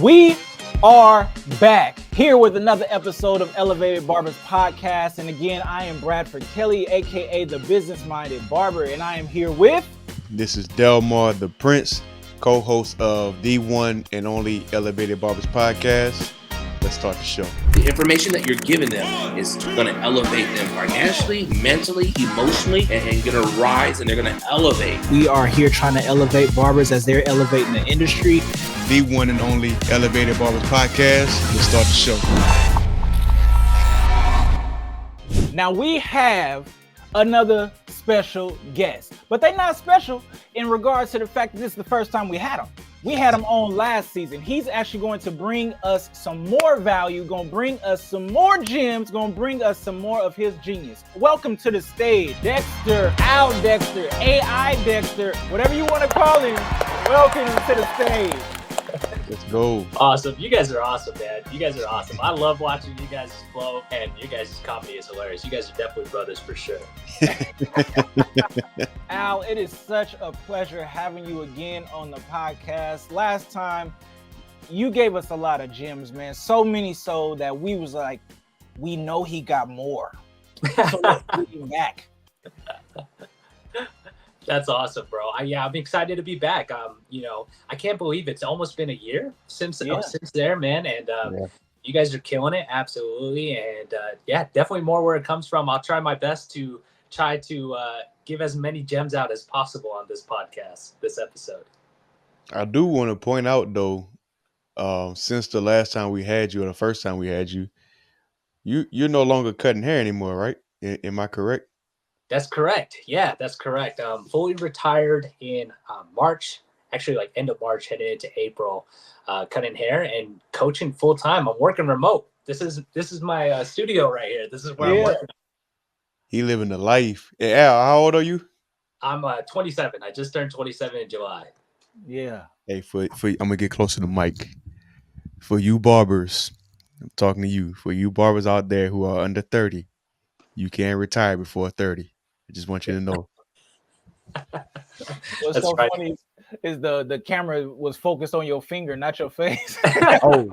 We are back here with another episode of Elevated Barbers Podcast. And again, I am Bradford Kelly, aka the business-minded barber, and I am here with... This is Delmar the Prince, co-host of the one and only Elevated Barbers Podcast. Let's start the show. The information that you're giving them is going to elevate them financially, mentally, emotionally, and going to rise, and they're going to elevate. We are here trying to elevate barbers as they're elevating the industry. The one and only Elevated Barbers Podcast. Let's start the show. Now we have another special guest, but they're not special in regards to the fact that this is the first time we had them. We had him on last season. He's actually going to bring us some more value, going to bring us some more gems, going to bring us some more of his genius. Welcome to the stage, Dexter, Al Dexter, AI Dexter, whatever you want to call him. Welcome to the stage. Let's go. Awesome. You guys are awesome, man. You guys are awesome. I love watching you guys flow, and you guys' comedy is hilarious. You guys are definitely brothers for sure. Al, it is such a pleasure having you again on the podcast. Last time, you gave us a lot of gems, man. So many so that we was like, we know he got more. So let's bring him back. That's awesome, bro. I'm excited to be back. I can't believe it's almost been a year since there, man. And you guys are killing it, absolutely. And definitely more where it comes from. I'll try my best to give as many gems out as possible on this podcast, this episode. I do want to point out though, since the last time we had you, or the first time we had you, you're no longer cutting hair anymore, right? Am I correct? That's correct. Yeah, that's correct. Fully retired in March, actually like end of March, headed into April, cutting hair and coaching full time. I'm working remote. This is my studio right here. This is where I'm working. He living the life. Hey, Al, how old are you? I'm 27. I just turned 27 in July. Yeah. Hey, for I'm gonna get closer to the mic. For you barbers, I'm talking to you. For you barbers out there who are under 30, you can't retire before 30. I just want you to know. What's so funny is the camera was focused on your finger, not your face. Oh,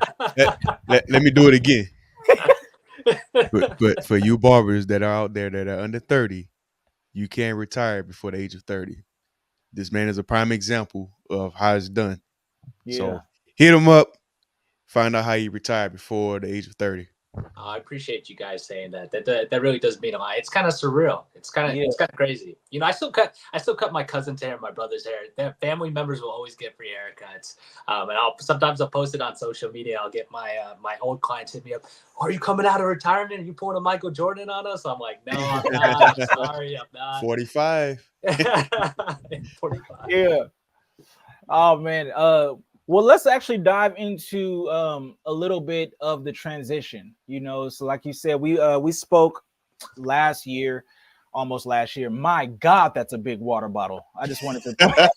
let me do it again. But for you barbers that are out there that are under 30, you can't retire before the age of 30. This man is a prime example of how it's done. Yeah. So hit him up, find out how you retire before the age of 30. I appreciate you guys saying that. That really does mean a lot. It's kind of surreal. It's kind of crazy. You know, I still cut my cousin's hair, my brother's hair. Their family members will always get free haircuts. And I'll post it on social media. I'll get my old clients hit me up. Are you coming out of retirement? Are you pulling a Michael Jordan on us? I'm like, no, I'm not. I'm sorry, I'm not. 45. 45. Yeah. Oh man. Well, let's actually dive into a little bit of the transition. You know, so like you said, we spoke almost last year. My God, that's a big water bottle. I just wanted to.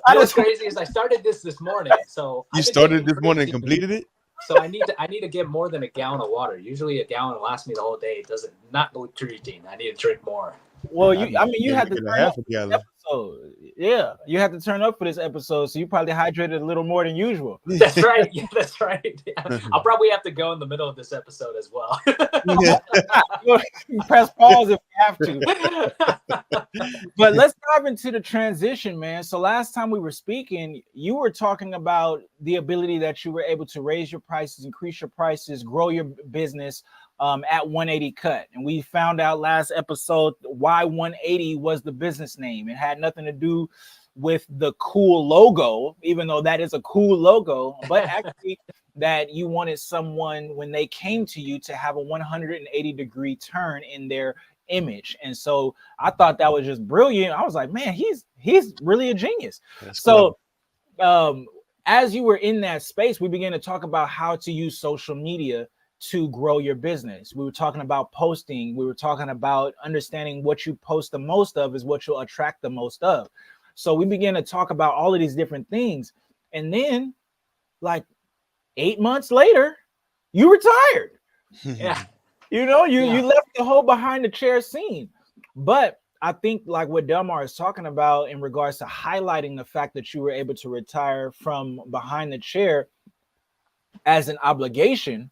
What's crazy is I started this morning. So you started this morning and completed it. So I need to get more than a gallon of water. Usually a gallon lasts me the whole day. It doesn't not treating. I need to drink more. Well, you had to turn up for this episode. Yeah, you had to turn up for this episode, so you probably hydrated a little more than usual. That's right. Yeah, that's right. Yeah. I'll probably have to go in the middle of this episode as well. Press pause if you have to. But let's dive into the transition, man. So last time we were speaking, you were talking about the ability that you were able to raise your prices, increase your prices, grow your business at 180 Cut. And we found out last episode why 180 was the business name. It had nothing to do with the cool logo, even though that is a cool logo, but actually that you wanted someone when they came to you to have a 180-degree turn in their image. And so I thought that was just brilliant. I was like, man, he's really a genius. That's so cool. As you were in that space, we began to talk about how to use social media to grow your business. We were talking about posting. We were talking about understanding what you post the most of is what you'll attract the most of. So we began to talk about all of these different things. And then like 8 months later, you retired. Yeah. You know, you left the whole behind the chair scene. But I think like what Delmar is talking about in regards to highlighting the fact that you were able to retire from behind the chair as an obligation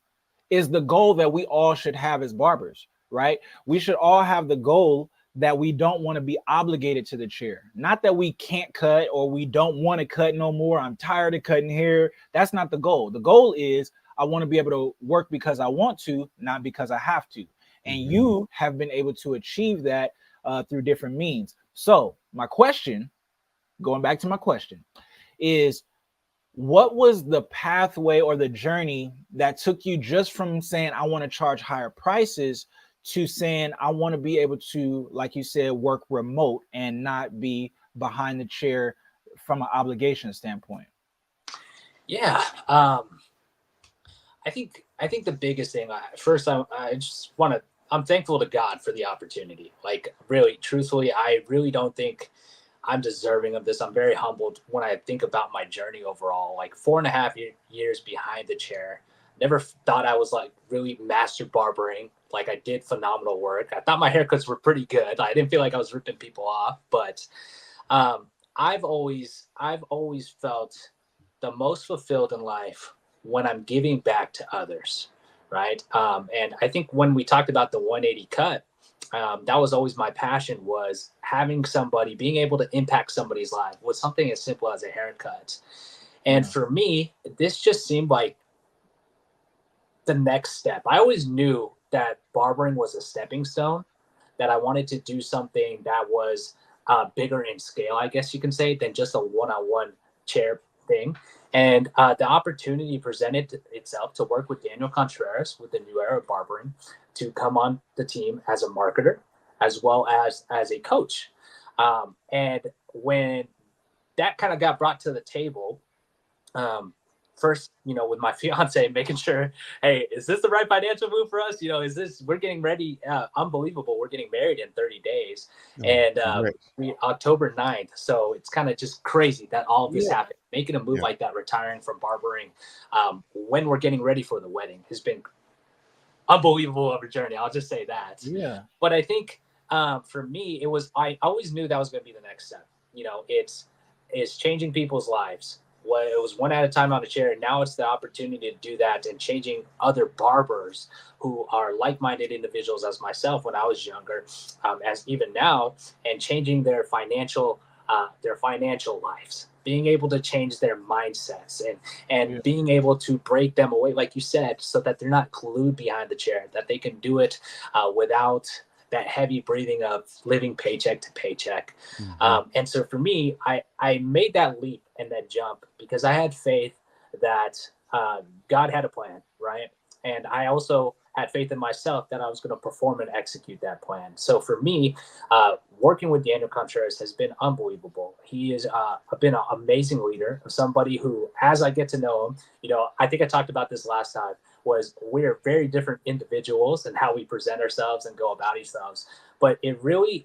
is the goal that we all should have as barbers, right? We should all have the goal that we don't want to be obligated to the chair. Not that we can't cut or we don't want to cut no more. I'm tired of cutting hair. That's not the goal. The goal is I want to be able to work because I want to, not because I have to. And you have been able to achieve that through different means. So my question, going back to my question, is what was the pathway or the journey that took you just from saying I want to charge higher prices to saying I want to be able to, like you said, work remote and not be behind the chair from an obligation standpoint? Yeah, I think the biggest thing, first, I just want to, I'm thankful to God for the opportunity. Like, really, truthfully, I really don't think I'm deserving of this. I'm very humbled when I think about my journey overall. Like 4.5 years behind the chair. Never thought I was like really master barbering. Like, I did phenomenal work. I thought my haircuts were pretty good. I didn't feel like I was ripping people off, but I've always felt the most fulfilled in life when I'm giving back to others, right? And I think when we talked about the 180 cut, that was always my passion, was having somebody, being able to impact somebody's life with something as simple as a haircut. And for me, this just seemed like the next step. I always knew that barbering was a stepping stone, that I wanted to do something that was bigger in scale, I guess you can say, than just a one-on-one chair thing. And the opportunity presented itself to work with Daniel Contreras with the New Era of Barbering, to come on the team as a marketer as well as a coach. And when that kind of got brought to the table, first, with my fiance, making sure, hey, is this the right financial move for us? We're getting ready. Unbelievable. We're getting married in 30 days and October 9th. So it's kind of just crazy that all of this happened. Making a move like that, retiring from barbering, when we're getting ready for the wedding, has been unbelievable of a journey. I'll just say that. Yeah. But I think for me, I always knew that was going to be the next step. It's changing people's lives. Well, it was one at a time on a chair. And now it's the opportunity to do that and changing other barbers who are like-minded individuals as myself when I was younger, as even now, and changing their financial lives, being able to change their mindsets and being able to break them away, like you said, so that they're not glued behind the chair, that they can do it without that heavy breathing of living paycheck to paycheck. And so for me, I made that leap and that jump because I had faith that God had a plan, right? And I also had faith in myself that I was going to perform and execute that plan. So for me, working with Daniel Contreras has been unbelievable. He has been an amazing leader, somebody who, as I get to know him, I think I talked about this last time, was we're very different individuals and how we present ourselves and go about ourselves. But it really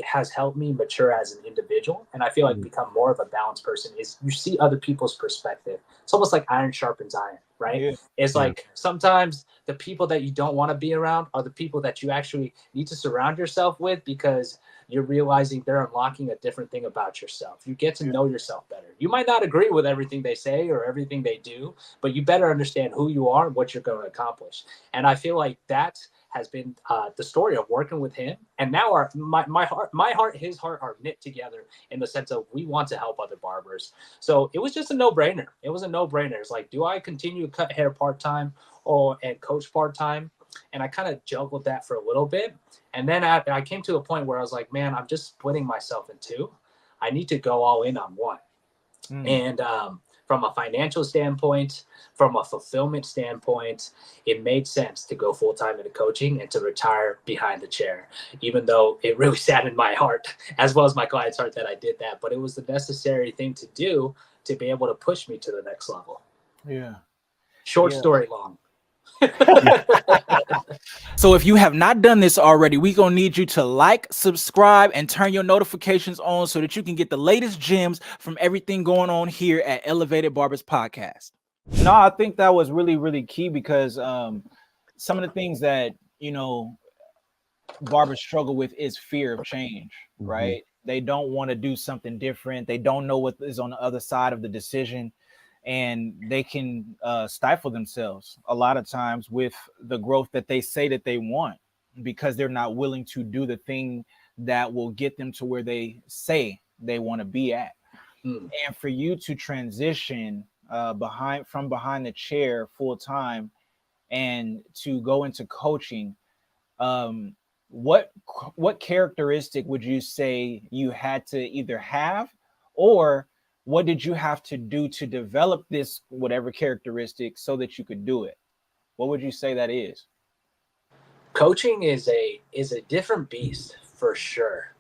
has helped me mature as an individual. And I feel like become more of a balanced person. Is you see other people's perspective. It's almost like iron sharpens iron, right? Yeah. It's like sometimes the people that you don't want to be around are the people that you actually need to surround yourself with, because you're realizing they're unlocking a different thing about yourself. You get to know yourself better. You might not agree with everything they say or everything they do, but you better understand who you are and what you're going to accomplish. And I feel like that has been the story of working with him. And now my heart, his heart are knit together in the sense of we want to help other barbers. So it was just a no-brainer. It was a no-brainer. It's like, do I continue to cut hair part-time and coach part-time? And I kind of juggled that for a little bit. And then I came to a point where I was like, man, I'm just splitting myself in two. I need to go all in on one. And from a financial standpoint, from a fulfillment standpoint, it made sense to go full-time into coaching and to retire behind the chair, even though it really saddened my heart as well as my client's heart that I did that. But it was the necessary thing to do to be able to push me to the next level. Yeah. Short story long. So if you have not done this already, we're going to need you to like, subscribe, and turn your notifications on so that you can get the latest gems from everything going on here at Elevated Barbers Podcast. No, I think that was really, really key because some of the things that, barbers struggle with is fear of change, right? They don't want to do something different. They don't know what is on the other side of the decision, and they can stifle themselves a lot of times with the growth that they say that they want, because they're not willing to do the thing that will get them to where they say they want to be at. And for you to transition from behind the chair full time and to go into coaching, what characteristic would you say you had to either have, or what did you have to do to develop this whatever characteristic so that you could do it? What would you say that is? Coaching is a different beast for sure.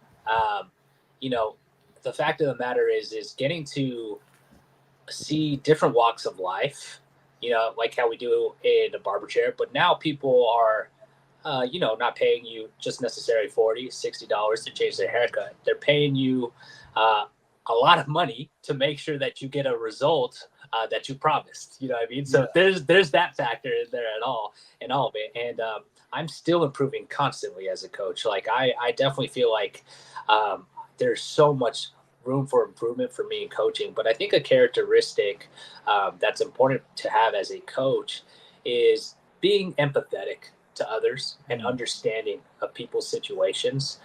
You know, the fact of the matter is getting to see different walks of life, you know, like how we do in a barber chair, but now people are, you know, not paying you just necessarily $40, $60 to change their haircut. They're paying you a lot of money to make sure that you get a result that you promised. You know what I mean? So there's that factor in there in all of it. And I'm still improving constantly as a coach. Like I definitely feel like there's so much room for improvement for me in coaching. But I think a characteristic that's important to have as a coach is being empathetic to others and understanding of people's situations.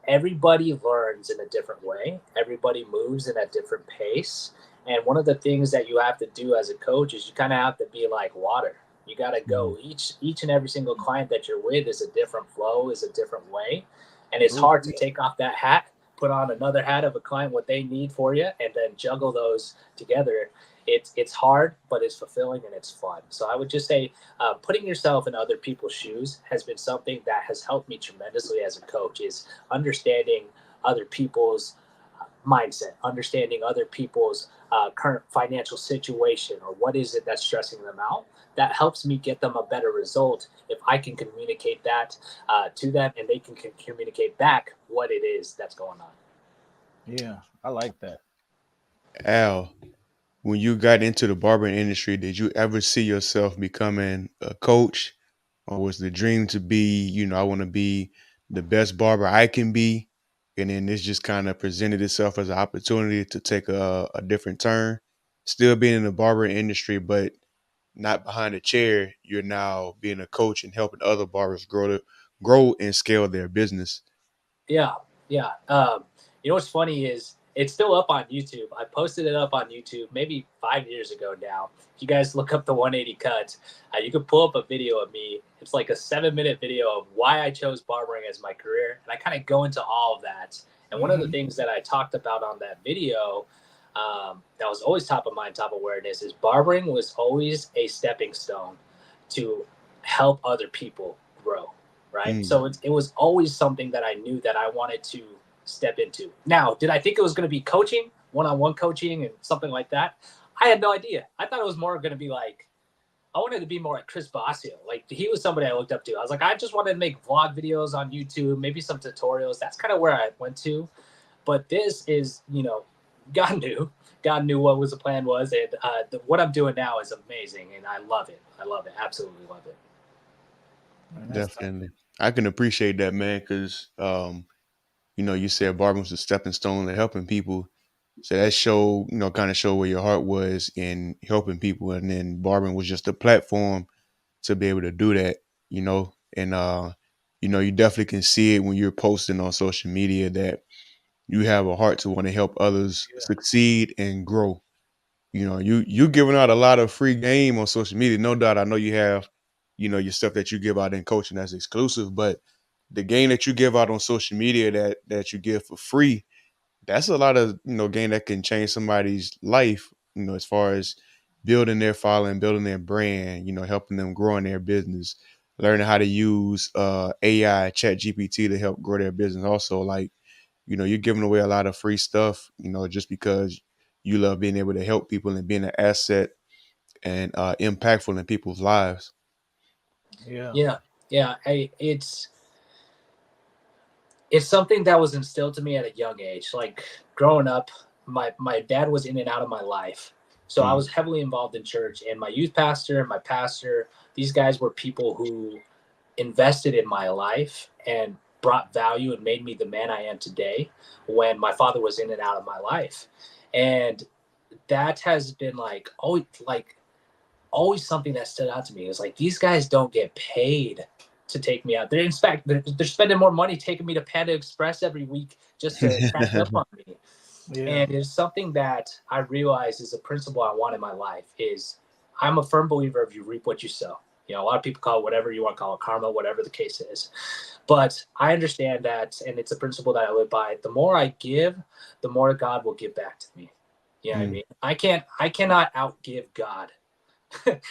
Everybody learns in a different way. Everybody moves in a different pace. And one of the things that you have to do as a coach is you kind of have to be like water. You got to go. Each and every single client that you're with is a different flow, is a different way. And it's hard to take off that hat, put on another hat of a client, what they need for you, and then juggle those together. It's hard, but it's fulfilling and it's fun. So I would just say putting yourself in other people's shoes has been something that has helped me tremendously as a coach, is understanding other people's mindset, understanding other people's current financial situation, or what is it that's stressing them out. That helps me get them a better result if I can communicate that to them, and they can communicate back what it is that's going on. Yeah, I like that. Al, when you got into the barbering industry, did you ever see yourself becoming a coach, or was the dream to be, you know, I want to be the best barber I can be? And then this just kind of presented itself as an opportunity to take a different turn, still being in the barbering industry, but not behind a chair. You're now being a coach and helping other barbers grow and scale their business. Yeah. You know what's funny is it's still up on YouTube. I posted it up on YouTube maybe 5 years ago now. If you guys look up the 180 cuts, you can pull up a video of me. It's like a 7-minute video of why I chose barbering as my career. And I kind of go into all of that. And one of the things that I talked about on that video that was always top of mind, top awareness, is barbering was always a stepping stone to help other people grow. Right. So it was always something that I knew that I wanted to step into. Now, did I think it was going to be coaching, one-on-one coaching and something like that? I had no idea. I thought it was more going to be like, I wanted to be more like Chris Basio. Like, he was somebody I looked up to. I was like, I just wanted to make vlog videos on YouTube, maybe some tutorials. That's kind of where I went to. But this is, you know, God knew what was the plan was. And what I'm doing now is amazing. And I love it. Absolutely love it. Definitely. I can appreciate that, man, because, you know, you said barbering was a stepping stone to helping people. So that showed, you know, kind of showed where your heart was in helping people. And then barbering was just a platform to be able to do that, you know. And, you know, you definitely can see it when you're posting on social media that you have a heart to want to help others succeed and grow. You know, you giving out a lot of free game on social media. No doubt. I know you have, you know, your stuff that you give out in coaching that's exclusive, but the game that you give out on social media that you give for free, that's a lot of, you know, game that can change somebody's life, you know, as far as building their following, building their brand, you know, helping them grow in their business, learning how to use AI, Chat GPT to help grow their business. Also, like, you know, you're giving away a lot of free stuff, you know, just because you love being able to help people and being an asset and impactful in people's lives. Yeah. It's something that was instilled to me at a young age. Like, growing up, my dad was in and out of my life. So I was heavily involved in church, and my youth pastor and my pastor, these guys were people who invested in my life and brought value and made me the man I am today when my father was in and out of my life. And that has been always something that stood out to me. Is like, these guys don't get paid to take me out. In fact, they're spending more money taking me to Panda Express every week just to catch up on me. Yeah. And it's something that I realize is a principle I want in my life. Is I'm a firm believer of you reap what you sow. You know, a lot of people call it whatever you want to call it, karma, whatever the case is. But I understand that, and it's a principle that I live by. The more I give, the more God will give back to me. You know what I mean? I cannot outgive God.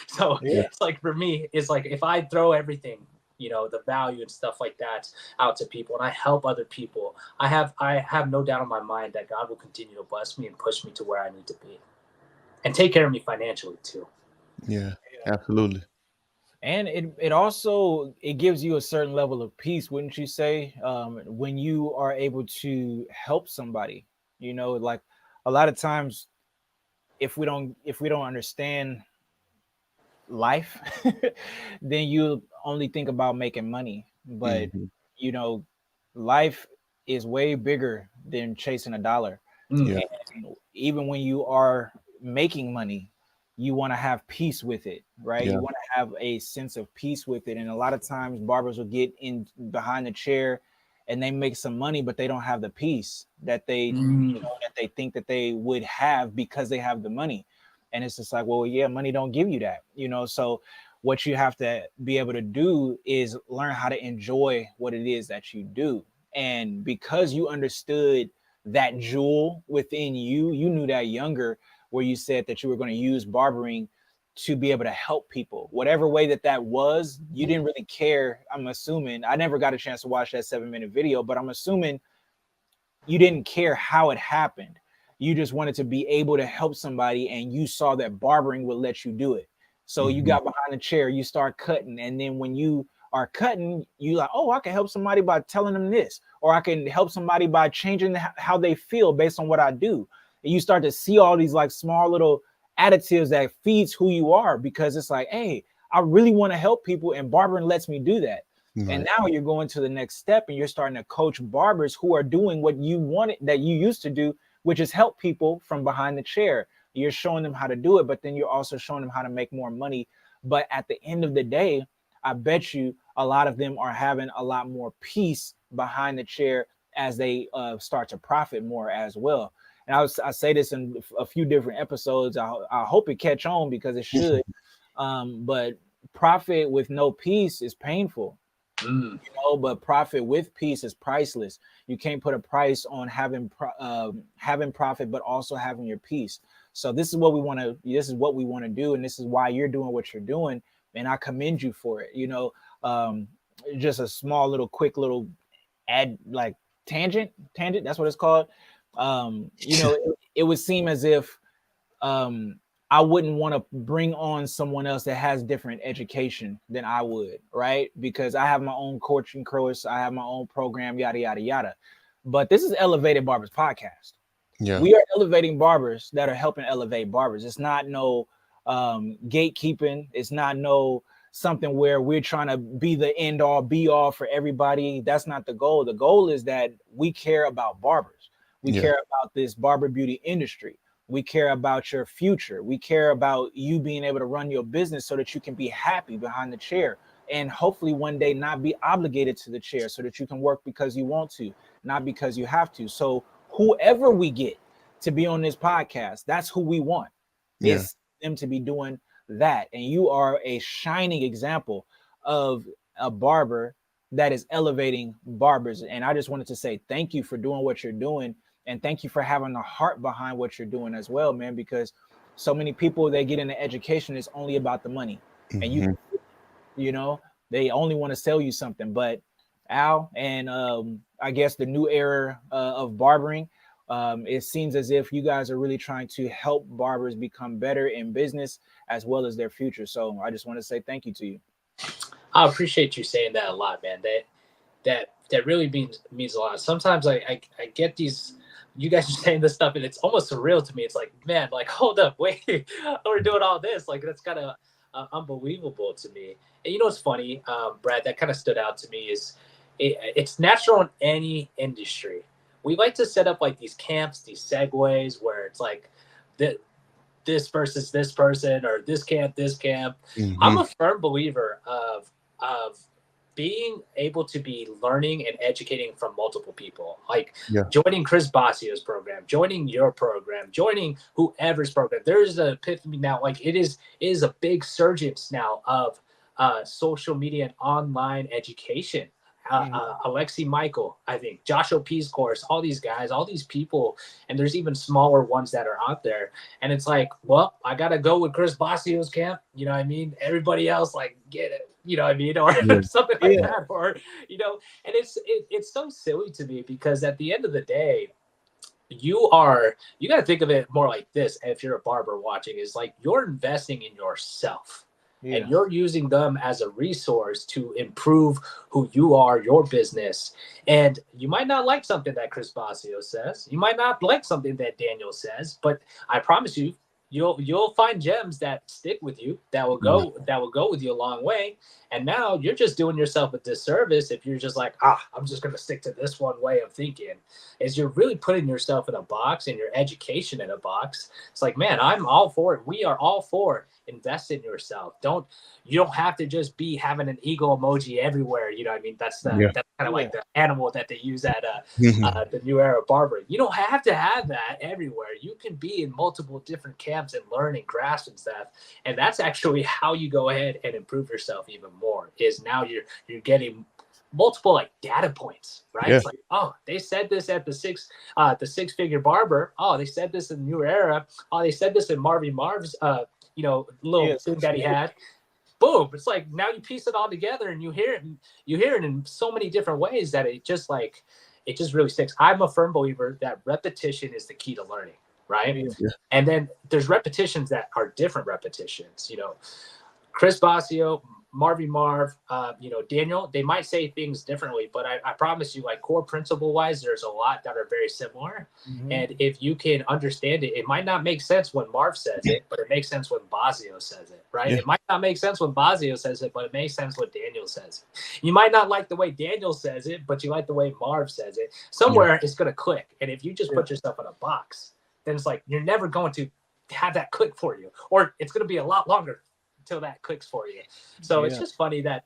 So it's like, for me, it's like, if I throw everything, you know, the value and stuff like that out to people, and I help other people, I have no doubt in my mind that God will continue to bless me and push me to where I need to be and take care of me financially too. Yeah, absolutely. And it also, it gives you a certain level of peace, wouldn't you say? When you are able to help somebody, you know, like a lot of times, if we don't understand life, then you only think about making money. But you know, life is way bigger than chasing a dollar. Yeah. And even when you are making money, you want to have peace with it, right? You want to have a sense of peace with it. And a lot of times barbers will get in behind the chair and they make some money, but they don't have the peace that they, you know, that they think that they would have because they have the money. And it's just like, well, yeah, money don't give you that, you know? So what you have to be able to do is learn how to enjoy what it is that you do. And because you understood that jewel within you, you knew that younger, where you said that you were going to use barbering to be able to help people, whatever way that was. You didn't really care. I'm assuming, I never got a chance to watch that 7-minute video, but I'm assuming you didn't care how it happened. You just wanted to be able to help somebody, and you saw that barbering would let you do it. So you got behind the chair, you start cutting. And then when you are cutting, you like, oh, I can help somebody by telling them this, or I can help somebody by changing how they feel based on what I do. And you start to see all these like small little additives that feeds who you are, because it's like, hey, I really want to help people, and barbering lets me do that. Right. And now you're going to the next step, and you're starting to coach barbers who are doing what you wanted, that you used to do, which is help people from behind the chair. You're showing them how to do it, but then you're also showing them how to make more money. But at the end of the day, I bet you a lot of them are having a lot more peace behind the chair as they start to profit more as well. And I say this in a few different episodes. I hope it catch on, because it should. But profit with no peace is painful. You know, but profit with peace is priceless. You can't put a price on having profit, but also having your peace. So this is what we want to. This is what we want to do, and this is why you're doing what you're doing. And I commend you for it. You know, just a small little, quick little tangent. That's what it's called. You know, it would seem as if I wouldn't want to bring on someone else that has different education than I would, right? Because I have my own coaching course, I have my own program, yada, yada, yada. But this is Elevated Barbers Podcast. Yeah. We are elevating barbers that are helping elevate barbers. It's not no gatekeeping. It's not no something where we're trying to be the end all be all for everybody. That's not the goal. The goal is that we care about barbers. We care about this barber beauty industry. We care about your future. We care about you being able to run your business so that you can be happy behind the chair, and hopefully one day not be obligated to the chair, so that you can work because you want to, not because you have to. So whoever we get to be on this podcast, that's who we want. Is them to be doing that. And you are a shining example of a barber that is elevating barbers. And I just wanted to say thank you for doing what you're doing. And thank you for having the heart behind what you're doing as well, man, because so many people, they get into education, it's only about the money. And you know, they only want to sell you something. But Al, and I guess the new era of barbering, it seems as if you guys are really trying to help barbers become better in business as well as their future. So I just want to say thank you to you. I appreciate you saying that a lot, man. That really means a lot. Sometimes I get these, you guys are saying this stuff, and it's almost surreal to me. It's like, man, like, hold up, wait, we're doing all this. Like, that's kind of unbelievable to me. And you know what's funny, Brad, that kind of stood out to me is it's natural in any industry. We like to set up like these camps, these segues where it's like this versus this person, or this camp, this camp. Mm-hmm. I'm a firm believer of being able to be learning and educating from multiple people, like joining Chris Bassio's program, joining your program, joining whoever's program. There's an epiphany now, like it is a big surgence now of social media and online education. Alexi Michael, I think, Josh O'P's course, all these guys, all these people, and there's even smaller ones that are out there. And it's like, well, I got to go with Chris Bassio's camp. You know what I mean? Everybody else, like, get it. You know what I mean? Or something like that. Or, you know, and it's so silly to me because at the end of the day, you got to think of it more like this. If you're a barber watching, is like you're investing in yourself. Yeah. And you're using them as a resource to improve who you are, your business. And you might not like something that Chris Bassio says. You might not like something that Daniel says, but I promise you, you'll find gems that stick with you, that will go with you a long way. And now you're just doing yourself a disservice if you're just like, I'm just going to stick to this one way of thinking. Is you're really putting yourself in a box and your education in a box. It's like, man, I'm all for it. We are all for invest in yourself. You don't have to just be having an ego emoji everywhere. You know what I mean? That's kind of like the animal that they use at the New Era Barbering. You don't have to have that everywhere. You can be in multiple different camps and learn and grasp and stuff. And that's actually how you go ahead and improve yourself even more, is now you're getting multiple like data points, right? Yeah. It's like, oh, they said this at the six-figure barber. Oh, they said this in New Era. Oh, they said this in Marv's little thing that he had. Boom. It's like now you piece it all together and you hear it in so many different ways that it just really sticks. I'm a firm believer that repetition is the key to learning, right? Yeah. And then there's repetitions that are different repetitions. You know, Chris Bassio, Marv, Daniel, they might say things differently, but I promise you, like core principle wise, there's a lot that are very similar. Mm-hmm. And if you can understand it, it might not make sense when Marv says it, but it makes sense when Bassio says it, right? Yeah. It might not make sense when Bassio says it, but it makes sense when Daniel says it. You might not like the way Daniel says it, but you like the way Marv says it. Somewhere it's going to click. And if you just put yourself in a box, then it's like you're never going to have that click for you, or it's going to be a lot longer until that clicks for you. So it's just funny that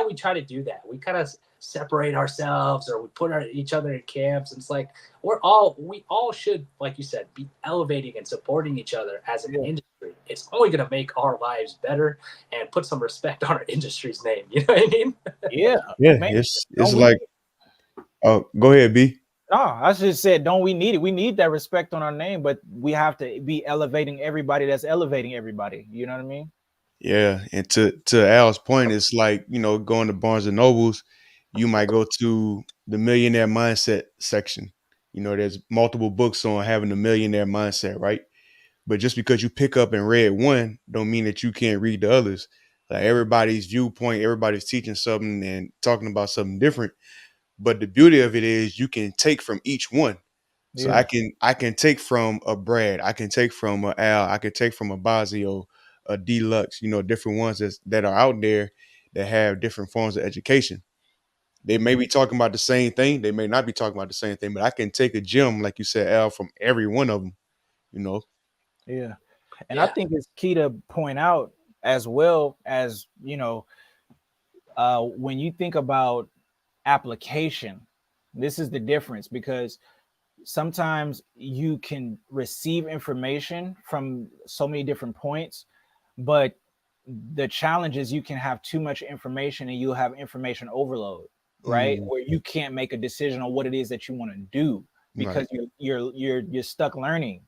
we try to do that. We kind of separate ourselves, or we put each other in camps. And it's like we all should, like you said, be elevating and supporting each other as an industry. It's only going to make our lives better and put some respect on our industry's name. You know what I mean? Yeah. Man, it's like, go ahead, B. No, I just said, don't we need it? We need that respect on our name, but we have to be elevating everybody that's elevating everybody. You know what I mean? Yeah, and to Al's point, it's like, going to Barnes and Nobles, you might go to the millionaire mindset section. There's multiple books on having a millionaire mindset, right? But just because you pick up and read one, don't mean that you can't read the others. Like everybody's viewpoint, everybody's teaching something and talking about something different. But the beauty of it is you can take from each one. So I can take from a Brad, I can take from a Al, I can take from a Bassio, a Deluxe, different ones that are out there that have different forms of education. They may be talking about the same thing. They may not be talking about the same thing, but I can take a gem, like you said, Al, from every one of them, Yeah. And I think it's key to point out as well as, when you think about application, this is the difference, because sometimes you can receive information from so many different points, but the challenge is you can have too much information and you'll have information overload, right? Where you can't make a decision on what it is that you want to do because you're stuck learning.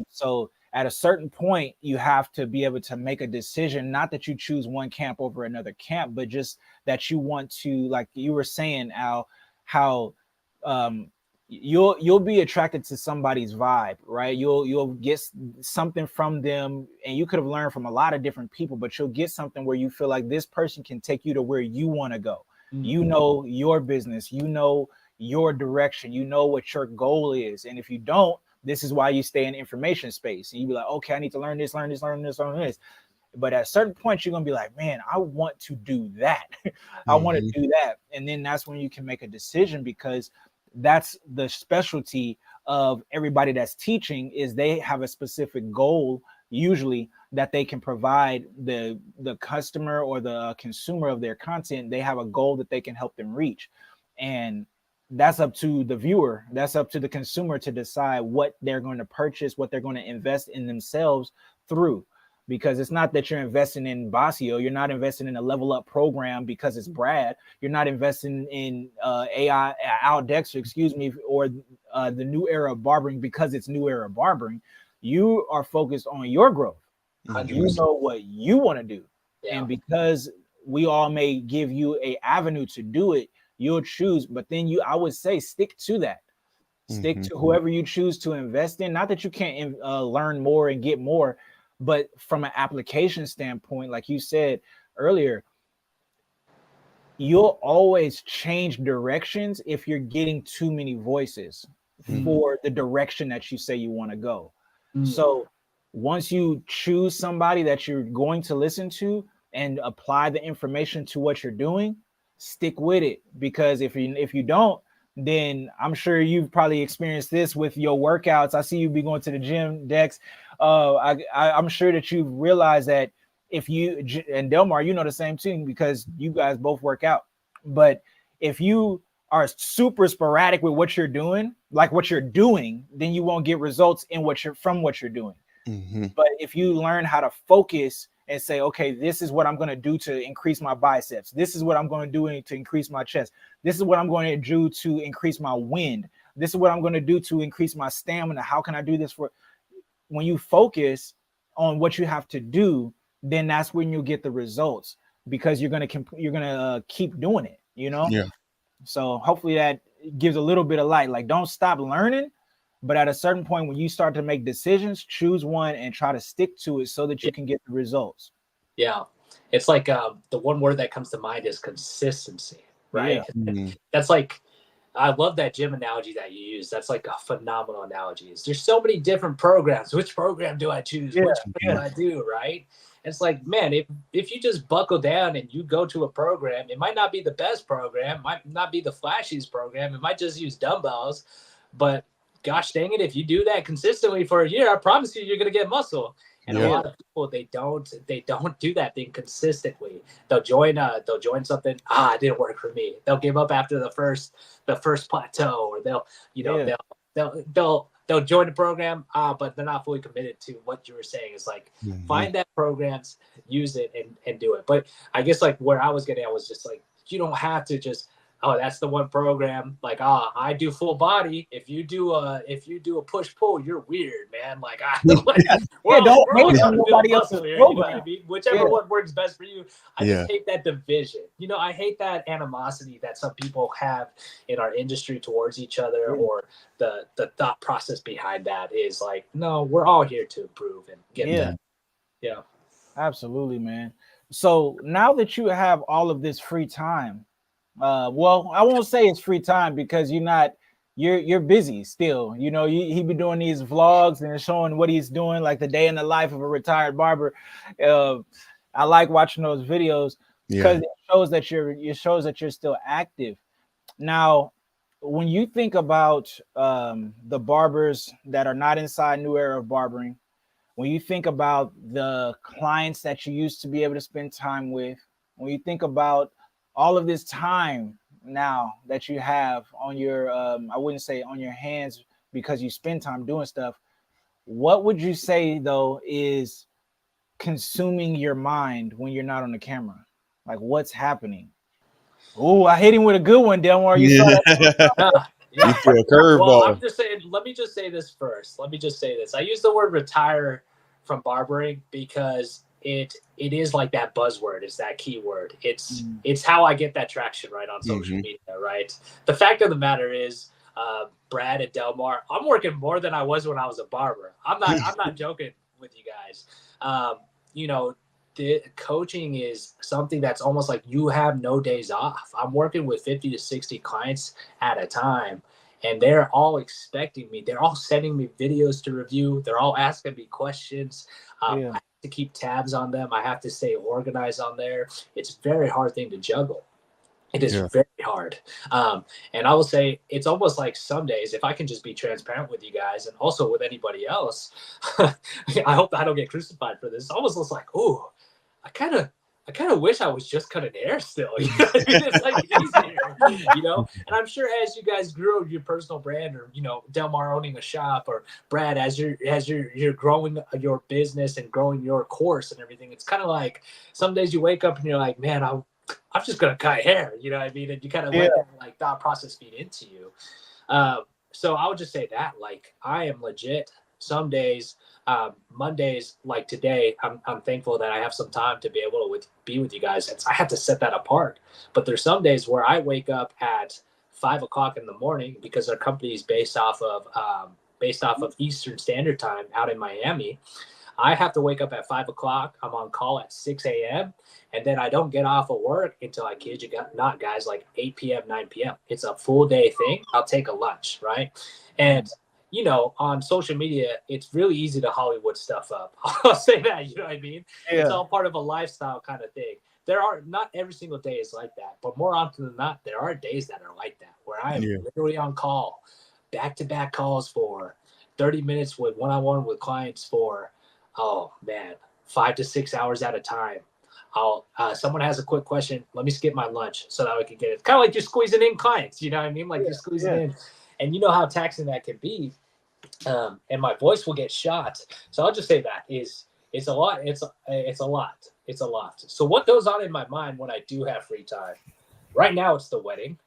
So at a certain point, you have to be able to make a decision, not that you choose one camp over another camp, but just that you want to, like you were saying, Al, how you'll be attracted to somebody's vibe, right? You'll get something from them, and you could have learned from a lot of different people, but you'll get something where you feel like this person can take you to where you want to go. Mm-hmm. You know your business, you know your direction, you know what your goal is. And if you don't, this is why you stay in information space. And you be like, okay, I need to learn this. But at a certain point, you're gonna be like, man, I want to do that. I want to do that. And then that's when you can make a decision, because that's the specialty of everybody that's teaching, is they have a specific goal, usually, that they can provide the customer or the consumer of their content. They have a goal that they can help them reach. And that's up to the viewer. That's up to the consumer to decide what they're going to purchase, what they're going to invest in themselves through. Because it's not that you're investing in Basio. You're not investing in a level up program because it's Brad. You're not investing in AI, Dexter, or the new era of barbering because it's new era barbering. You are focused on your growth. You know what you want to do. Yeah. And because we all may give you a avenue to do it, you'll choose. But then I would say, stick to that. Stick to whoever you choose to invest in. Not that you can't learn more and get more, but from an application standpoint, like you said earlier, you'll always change directions if you're getting too many voices for the direction that you say you want to go. So once you choose somebody that you're going to listen to and apply the information to what you're doing, stick with it. Because if you don't, then I'm sure you've probably experienced this with your workouts. I see you be going to the gym, Dex. I'm sure that you've realized that if you, and Delmar, you know the same thing because you guys both work out. But if you are super sporadic with what you're doing, then you won't get results in what you're doing. But if you learn how to focus and say, okay, this is what I'm going to do to increase my biceps. This is what I'm going to do to increase my chest. This is what I'm going to do to increase my wind. This is what I'm going to do to increase my stamina. How can I do this when you focus on what you have to do, then that's when you'll get the results, because you're going to keep doing it, Yeah. So hopefully that gives a little bit of light. Like, don't stop learning, but at a certain point when you start to make decisions, choose one and try to stick to it so that you can get the results. Yeah. It's like the one word that comes to mind is consistency, right? Yeah. That's like, I love that gym analogy that you use. That's like a phenomenal analogy. There's so many different programs. Which program do I choose? Yeah, which do I do, right? It's like, man, if you just buckle down and you go to a program, it might not be the best program, might not be the flashiest program. It might just use dumbbells, but gosh dang it, if you do that consistently for a year, I promise you're going to get muscle. And a lot of people, they don't do that thing consistently. They'll join something. It didn't work for me. They'll give up after the first plateau, or they'll join the program, but they're not fully committed to what you were saying. Is like, find that programs, use it, and do it. But I guess like where I was getting at was just like, you don't have to just, that's the one program. Like, I do full body. If you do a push pull, you're weird, man. Like, don't make nobody else's program. You know what I mean? Whichever one works best for you. I just hate that division. I hate that animosity that some people have in our industry towards each other, or the thought process behind that is like, no, we're all here to improve and get better. Yeah, absolutely, man. So now that you have all of this free time, well, I won't say it's free time because you're busy still. He be doing these vlogs and showing what he's doing, like the day in the life of a retired barber. I like watching those videos because it shows that you're still active. Now, when you think about the barbers that are not inside New Era of Barbering, when you think about the clients that you used to be able to spend time with, when you think about all of this time now that you have on your, I wouldn't say on your hands because you spend time doing stuff, what would you say though is consuming your mind when you're not on the camera? Like, what's happening? Oh, I hit him with a good one, Delmar. You saw that? You threw a curveball. Well, I'm just saying, let me just say this first. I use the word retire from barbering because it is like that buzzword. It's that keyword. It's how I get that traction right on social media, right? The fact of the matter is, Brad and Delmar, I'm working more than I was when I was a barber. I'm not joking with you guys. The coaching is something that's almost like you have no days off. I'm working with 50 to 60 clients at a time, and they're all expecting me. They're all sending me videos to review. They're all asking me questions. I have to keep tabs on them. I have to stay organized on there. It's a very hard thing to juggle. It is very hard. And I will say it's almost like some days, if I can just be transparent with you guys and also with anybody else, I hope I don't get crucified for this. It almost looks like, oh, I kind of wish I was just cutting hair still. You know what I mean? It's like easier, you know? And I'm sure as you guys grow your personal brand, or, you know, Delmar owning a shop, or Brad, as you're growing your business and growing your course and everything, it's kind of like some days you wake up and you're like, man, I'm just going to cut hair. You know what I mean? And you kind of let that like thought process feed into you. So I would just say that, like, I am legit some days, Mondays, like today, I'm thankful that I have some time to be able to be with you guys. I have to set that apart. But there's some days where I wake up at 5 o'clock in the morning because our company is based off of Eastern Standard Time out in Miami. I have to wake up at 5 o'clock. I'm on call at 6 a.m. And then I don't get off of work until, I kid you not, guys, like 8 p.m., 9 p.m. It's a full day thing. I'll take a lunch, right? And, you know, on social media, it's really easy to Hollywood stuff up. I'll say that, you know what I mean? Yeah. It's all part of a lifestyle kind of thing. Not every single day is like that, but more often than not, there are days that are like that, where I am literally on call, back-to-back calls for 30 minutes with one-on-one with clients for, oh man, 5 to 6 hours at a time. Someone has a quick question. Let me skip my lunch so that I can get it. Kind of like you're squeezing in clients, you know what I mean? Like you're squeezing in, and you know how taxing that can be. And my voice will get shot. So I'll just say that it's a lot. It's a lot. So what goes on in my mind when I do have free time? Right now, it's the wedding.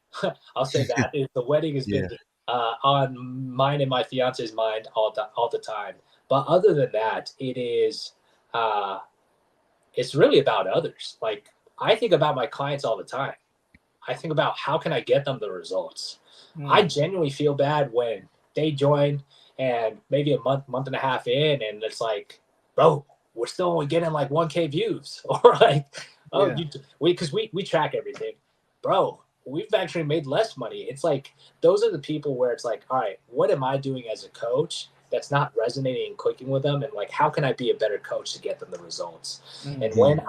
I'll say that the wedding has been on mine and my fiance's mind all the time. But other than that, it's really about others. Like, I think about my clients all the time. I think about how can I get them the results. I genuinely feel bad when they join and maybe a month and a half in, and it's like, bro, we're still only getting like 1K views, or like, because we track everything, bro. We've actually made less money. It's like, those are the people where it's like, all right, what am I doing as a coach that's not resonating and clicking with them? And like, how can I be a better coach to get them the results? And when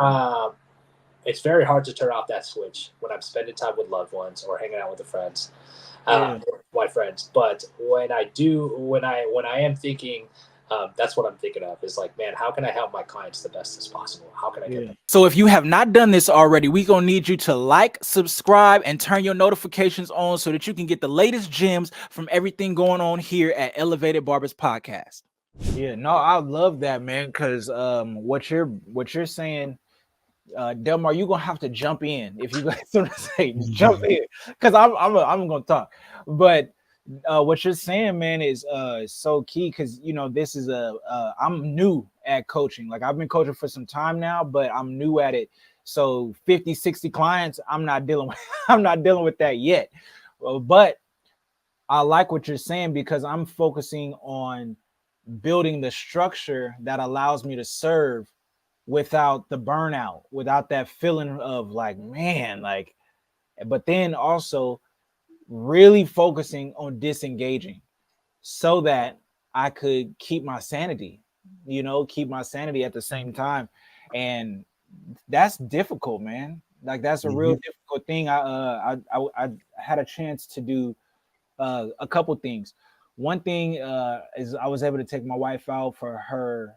it's very hard to turn off that switch when I'm spending time with loved ones or hanging out with the friends, my friends. But when I am thinking, that's what I'm thinking of, is like, man, how can I help my clients the best as possible? How can I get them? So if you have not done this already, we're going to need you to like, subscribe, and turn your notifications on so that you can get the latest gems from everything going on here at Elevated Barbers Podcast. Yeah, no, I love that, man, because what you're saying, Delmar, you're gonna have to jump in if you guys sort of say jump in, because I'm gonna talk. But what you're saying, man, is so key, because you know, this is I'm new at coaching. Like, I've been coaching for some time now, but I'm new at it. So 50, 60 clients, I'm not dealing with that yet. But I like what you're saying, because I'm focusing on building the structure that allows me to serve without the burnout, without that feeling of like, man, like, but then also really focusing on disengaging so that I could keep my sanity, at the same time. And that's difficult, man. Like, that's a real difficult thing. I had a chance to do a couple things. One thing is I was able to take my wife out for her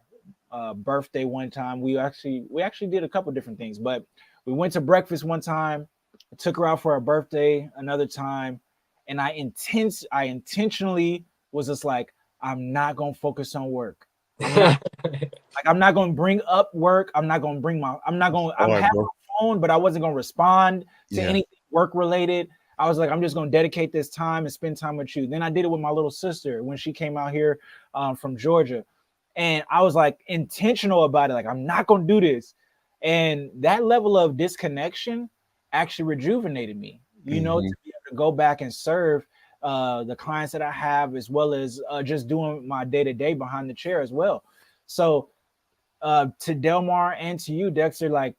birthday one time. We actually did a couple different things, but we went to breakfast one time. I took her out for her birthday another time, and I intentionally was just like, I'm not gonna focus on work. I'm not gonna bring up work. I'm having my phone, but I wasn't gonna respond to anything work related. I was like, I'm just gonna dedicate this time and spend time with you. Then I did it with my little sister when she came out here from Georgia. And I was like intentional about it. Like, I'm not going to do this. And that level of disconnection actually rejuvenated me, to be able to go back and serve the clients that I have, as well as just doing my day-to-day behind the chair as well. So to Delmar and to you, Dexter, like,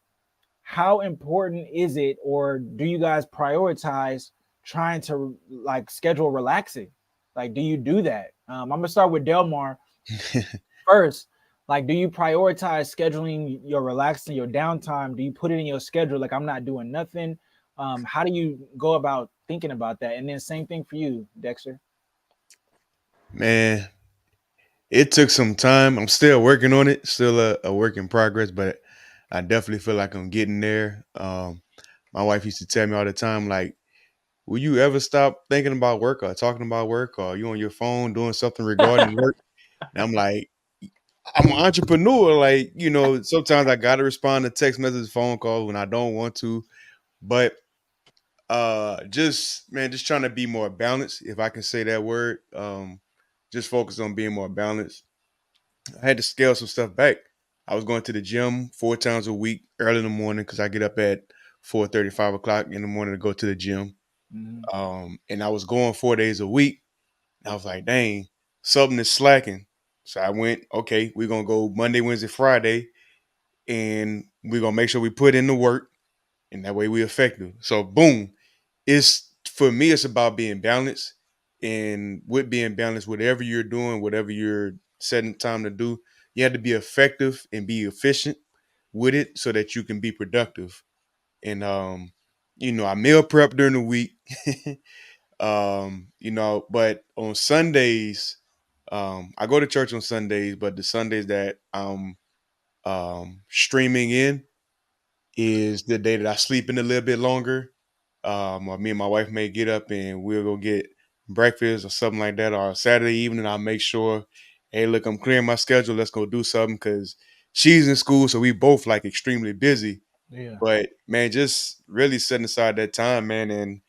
how important is it, or do you guys prioritize trying to like schedule relaxing? Like, do you do that? I'm going to start with Delmar. First, Like, do you prioritize scheduling your relaxing, your downtime? Do you put it in your schedule? Like, I'm not doing nothing. How do you go about thinking about that? And then same thing for you, Dexter. Man, it took some time. I'm still working on it, still a work in progress, but I definitely feel like I'm getting there. My wife used to tell me all the time, like, will you ever stop thinking about work or talking about work, or you on your phone doing something regarding work? And I'm like, I'm an entrepreneur. Like, sometimes I gotta respond to text messages, phone calls when I don't want to. But just trying to be more balanced, if I can say that word. Just focus on being more balanced. I had to scale some stuff back. I was going to the gym 4 times a week early in the morning because I get up at 4:30, 5 o'clock in the morning to go to the gym. And I was going 4 days a week. And I was like, dang, something is slacking. So I went, okay, we're going to go Monday, Wednesday, Friday, and we're going to make sure we put in the work, and that way we're effective. So boom, for me, it's about being balanced. And with being balanced, whatever you're doing, whatever you're setting time to do, you have to be effective and be efficient with it so that you can be productive. And I meal prep during the week. But on Sundays, I go to church on Sundays, but the Sundays that I'm streaming in is the day that I sleep in a little bit longer. Or me and my wife may get up and we'll go get breakfast or something like that. Or Saturday evening, I'll make sure, hey, look, I'm clearing my schedule. Let's go do something, because she's in school, so we both like extremely busy. Yeah. But man, just really setting aside that time, man. And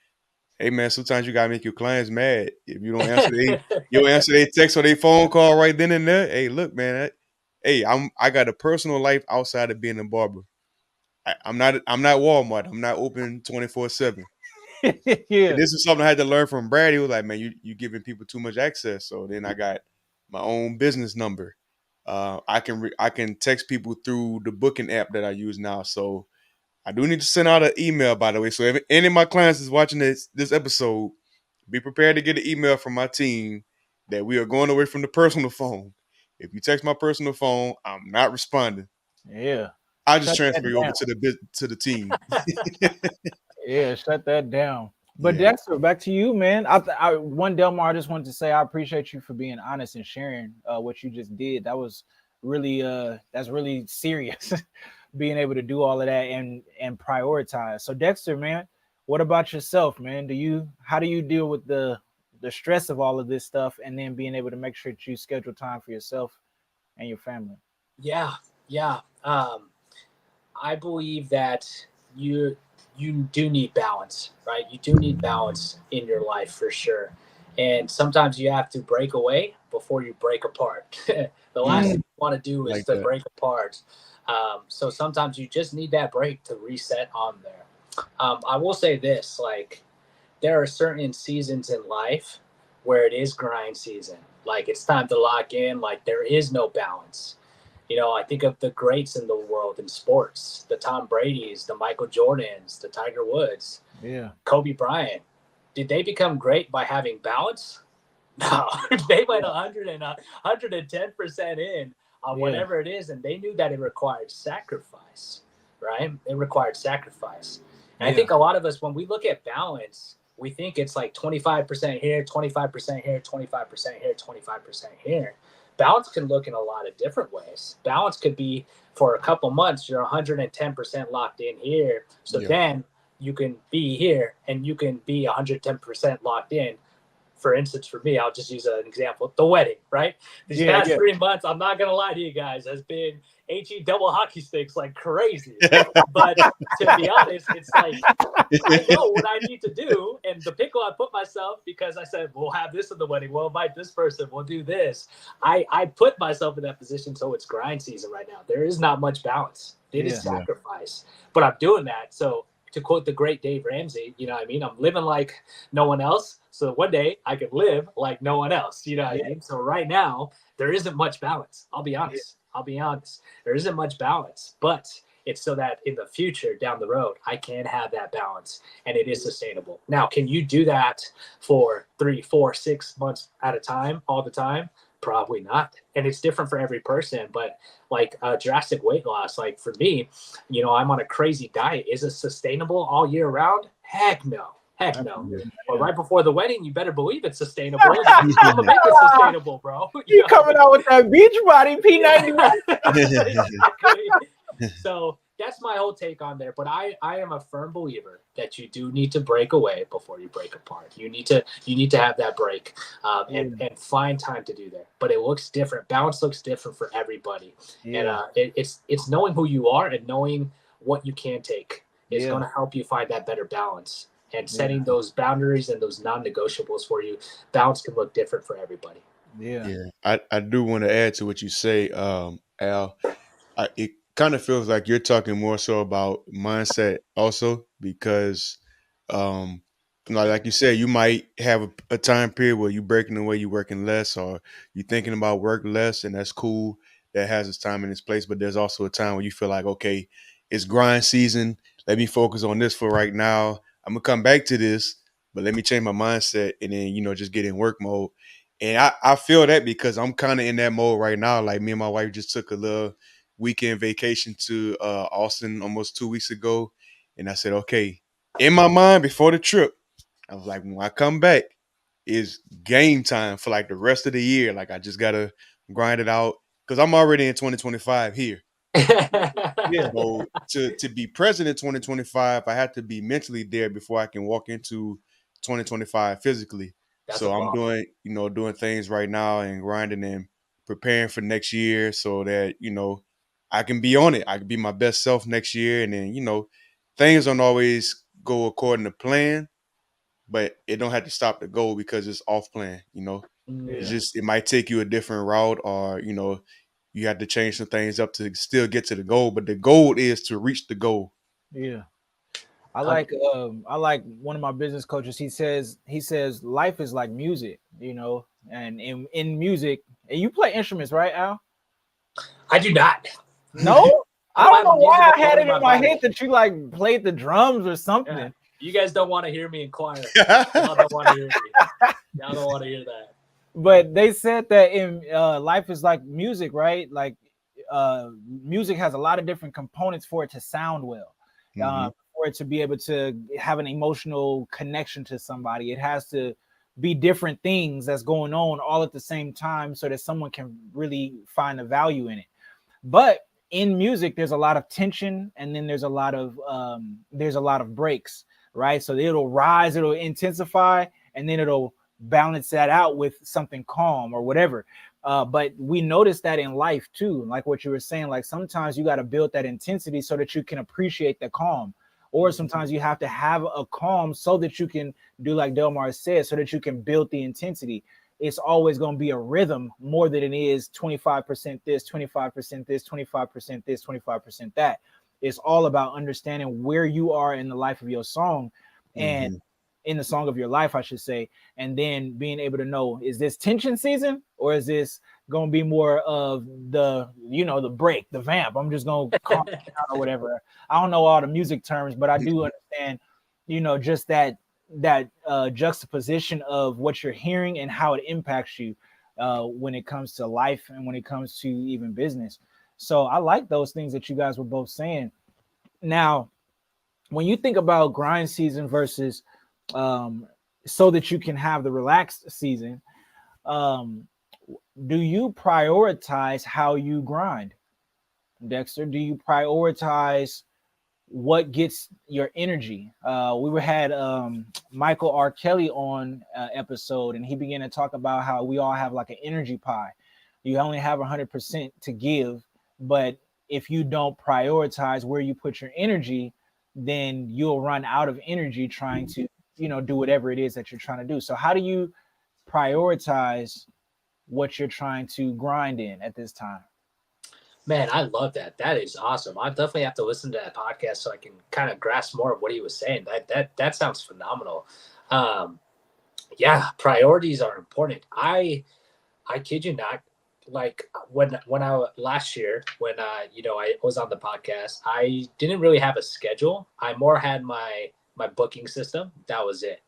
hey, man, sometimes you gotta make your clients mad if you don't answer their text or their phone call right then and there. Hey, look, man, I got a personal life outside of being a barber. I'm not Walmart. I'm not open 24/7. Yeah. This is something I had to learn from Brad. He was like, man, you giving people too much access. So then I got my own business number. I can text people through the booking app that I use now. So I do need to send out an email, by the way. So if any of my clients is watching this episode, be prepared to get an email from my team that we are going away from the personal phone. If you text my personal phone, I'm not responding. Yeah. I just transfer you over to the team. Yeah, shut that down. But Yeah. Dexter, back to you, man. One Delmar, I just wanted to say I appreciate you for being honest and sharing what you just did. That was really that's really serious, being able to do all of that and prioritize. So Dexter, man, what about yourself, man? How do you deal with the stress of all of this stuff, and then being able to make sure that you schedule time for yourself and your family? Yeah. I believe that you do need balance, right? You do need balance in your life for sure. And sometimes you have to break away before you break apart. The last thing you want to do is to break apart. So sometimes you just need that break to reset on there. I will say this, like, there are certain seasons in life where it is grind season. Like, it's time to lock in. Like, there is no balance. I think of the greats in the world in sports, the Tom Brady's, the Michael Jordans, the Tiger Woods, Kobe Bryant. Did they become great by having balance? No, they went 110% in on whatever it is, and they knew that it required sacrifice, right? It required sacrifice. And I think a lot of us, when we look at balance, we think it's like 25% here, 25% here, 25% here, 25% here. Balance can look in a lot of different ways. Balance could be, for a couple months, you're 110% locked in here. So then you can be here and you can be 110% locked in. For instance, for me, I'll just use an example, the wedding, right? These past 3 months, I'm not going to lie to you guys, has been HE double hockey sticks like crazy. But to be honest, it's like, I know what I need to do. And the pickle I put myself, because I said, we'll have this at the wedding. We'll invite this person. We'll do this. I put myself in that position. So it's grind season right now. There is not much balance. It is sacrifice. But I'm doing that. So to quote the great Dave Ramsey, you know what I mean? I'm living like no one else. So one day I could live like no one else. You know what I mean? So right now, there isn't much balance. I'll be honest. There isn't much balance. But it's so that in the future, down the road, I can have that balance and it is sustainable. Now, can you do that for 3, 4, 6 months at a time, all the time? Probably not. And it's different for every person, but like drastic weight loss, like for me, you know, I'm on a crazy diet. Is it sustainable all year round? Heck no. Heck no. Yeah. But right before the wedding, you better believe it's sustainable. I'm gonna make it sustainable, bro. You coming out with that beach body P90? Exactly. So that's my whole take on there. But I am a firm believer that you do need to break away before you break apart. You need to have that break and find time to do that. But it looks different. Balance looks different for everybody. Yeah. And it's knowing who you are and knowing what you can take is going to help you find that better balance. And setting those boundaries and those non-negotiables for you, balance can look different for everybody. Yeah. I do want to add to what you say, Al. It kind of feels like you're talking more so about mindset also, because like you said, you might have a time period where you're breaking away, you're working less, or you're thinking about work less, and that's cool. That has its time and its place. But there's also a time where you feel like, okay, it's grind season. Let me focus on this for right now. I'm gonna come back to this, but let me change my mindset and then, you know, just get in work mode. And I feel that because I'm kind of in that mode right now. Like me and my wife just took a little weekend vacation to Austin almost 2 weeks ago. And I said, okay, in my mind before the trip, I was like, when I come back, is game time for like the rest of the year. Like I just gotta grind it out because I'm already in 2025 here. So to be present in 2025, I have to be mentally there before I can walk into 2025 physically. So I'm doing things right now and grinding and preparing for next year so that, you know, I can be on it. I can be my best self next year. And then, you know, things don't always go according to plan, but it don't have to stop the goal because it's off plan, you know. It's just, it might take you a different route, or, you know, you have to change some things up to still get to the goal, but the goal is to reach the goal. Yeah. I like one of my business coaches, he says life is like music, you know, and in music, and you play instruments, right, Al? I do not. No? I don't know why I had it in my head that you like played the drums or something. Yeah. You guys don't want to hear me in choir. Y'all don't want to hear me. Y'all don't want to hear that. But they said that in life is like music, right? Like music has a lot of different components for it to sound well, for it to be able to have an emotional connection to somebody. It has to be different things that's going on all at the same time so that someone can really find the value in it. But in music, there's a lot of tension, and then there's a lot of breaks, right? So it'll rise, it'll intensify, and then it'll balance that out with something calm or whatever. But we notice that in life too, like what you were saying, like sometimes you got to build that intensity so that you can appreciate the calm, or sometimes you have to have a calm so that you can do like Delmar said, so that you can build the intensity. It's always going to be a rhythm more than it is 25% this, 25% this, 25% this, 25% that. It's all about understanding where you are in the life of your song, and in the song of your life, I should say, and then being able to know, is this tension season, or is this going to be more of the, you know, the break, the vamp? I'm just going to calm down or whatever. I don't know all the music terms, but I do understand, you know, just that juxtaposition of what you're hearing and how it impacts you when it comes to life and when it comes to even business. So I like those things that you guys were both saying. Now, when you think about grind season versus so that you can have the relaxed season, do you prioritize how you grind, Dexter? Do you prioritize what gets your energy? We had Michael R. Kelly on episode, and he began to talk about how we all have like an energy pie. You only have 100% to give, but if you don't prioritize where you put your energy, then you'll run out of energy trying to, you know, do whatever it is that you're trying to do. So how do you prioritize what you're trying to grind in at this time? Man, I love that. That is awesome. I definitely have to listen to that podcast so I can kind of grasp more of what he was saying. That sounds phenomenal. Yeah, priorities are important. I kid you not. Like when I last year when you know, I was on the podcast, I didn't really have a schedule. I more had my booking system. That was it.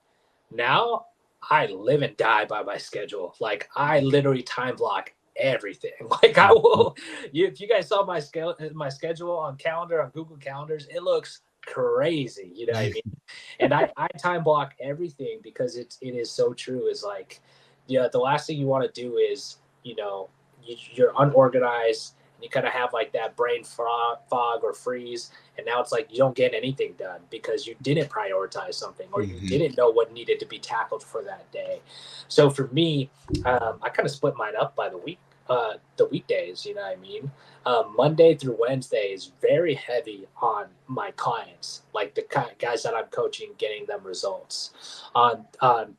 Now I live and die by my schedule. Like I literally time block everything. Like I will, if you guys saw my schedule on calendar, on Google Calendars, it looks crazy. You know what I mean? And I time block everything because it is so true. Is like, the last thing you want to do is, you're unorganized and you kind of have like that brain fog or freeze. And now it's like you don't get anything done because you didn't prioritize something or you didn't know what needed to be tackled for that day. So for me, I kind of split mine up by the weekdays, you know what I mean? Monday through Wednesday is very heavy on my clients, like the guys that I'm coaching, getting them results. On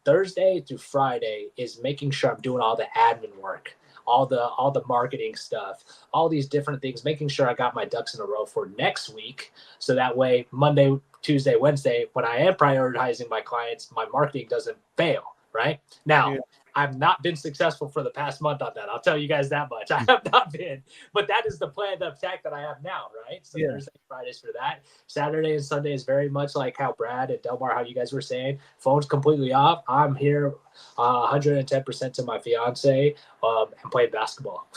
Thursday through Friday is making sure I'm doing all the admin work, all the marketing stuff, all these different things, making sure I got my ducks in a row for next week. So that way, Monday, Tuesday, Wednesday, when I am prioritizing my clients, my marketing doesn't fail, right? Now, I've not been successful for the past month on that. I'll tell you guys that much. I have not been, but that is the plan of attack that I have now, right? So Thursday, Fridays for that. Saturday and Sunday is very much like how Brad and Delmar, how you guys were saying, phone's completely off. I'm here 110% to my fiance and playing basketball.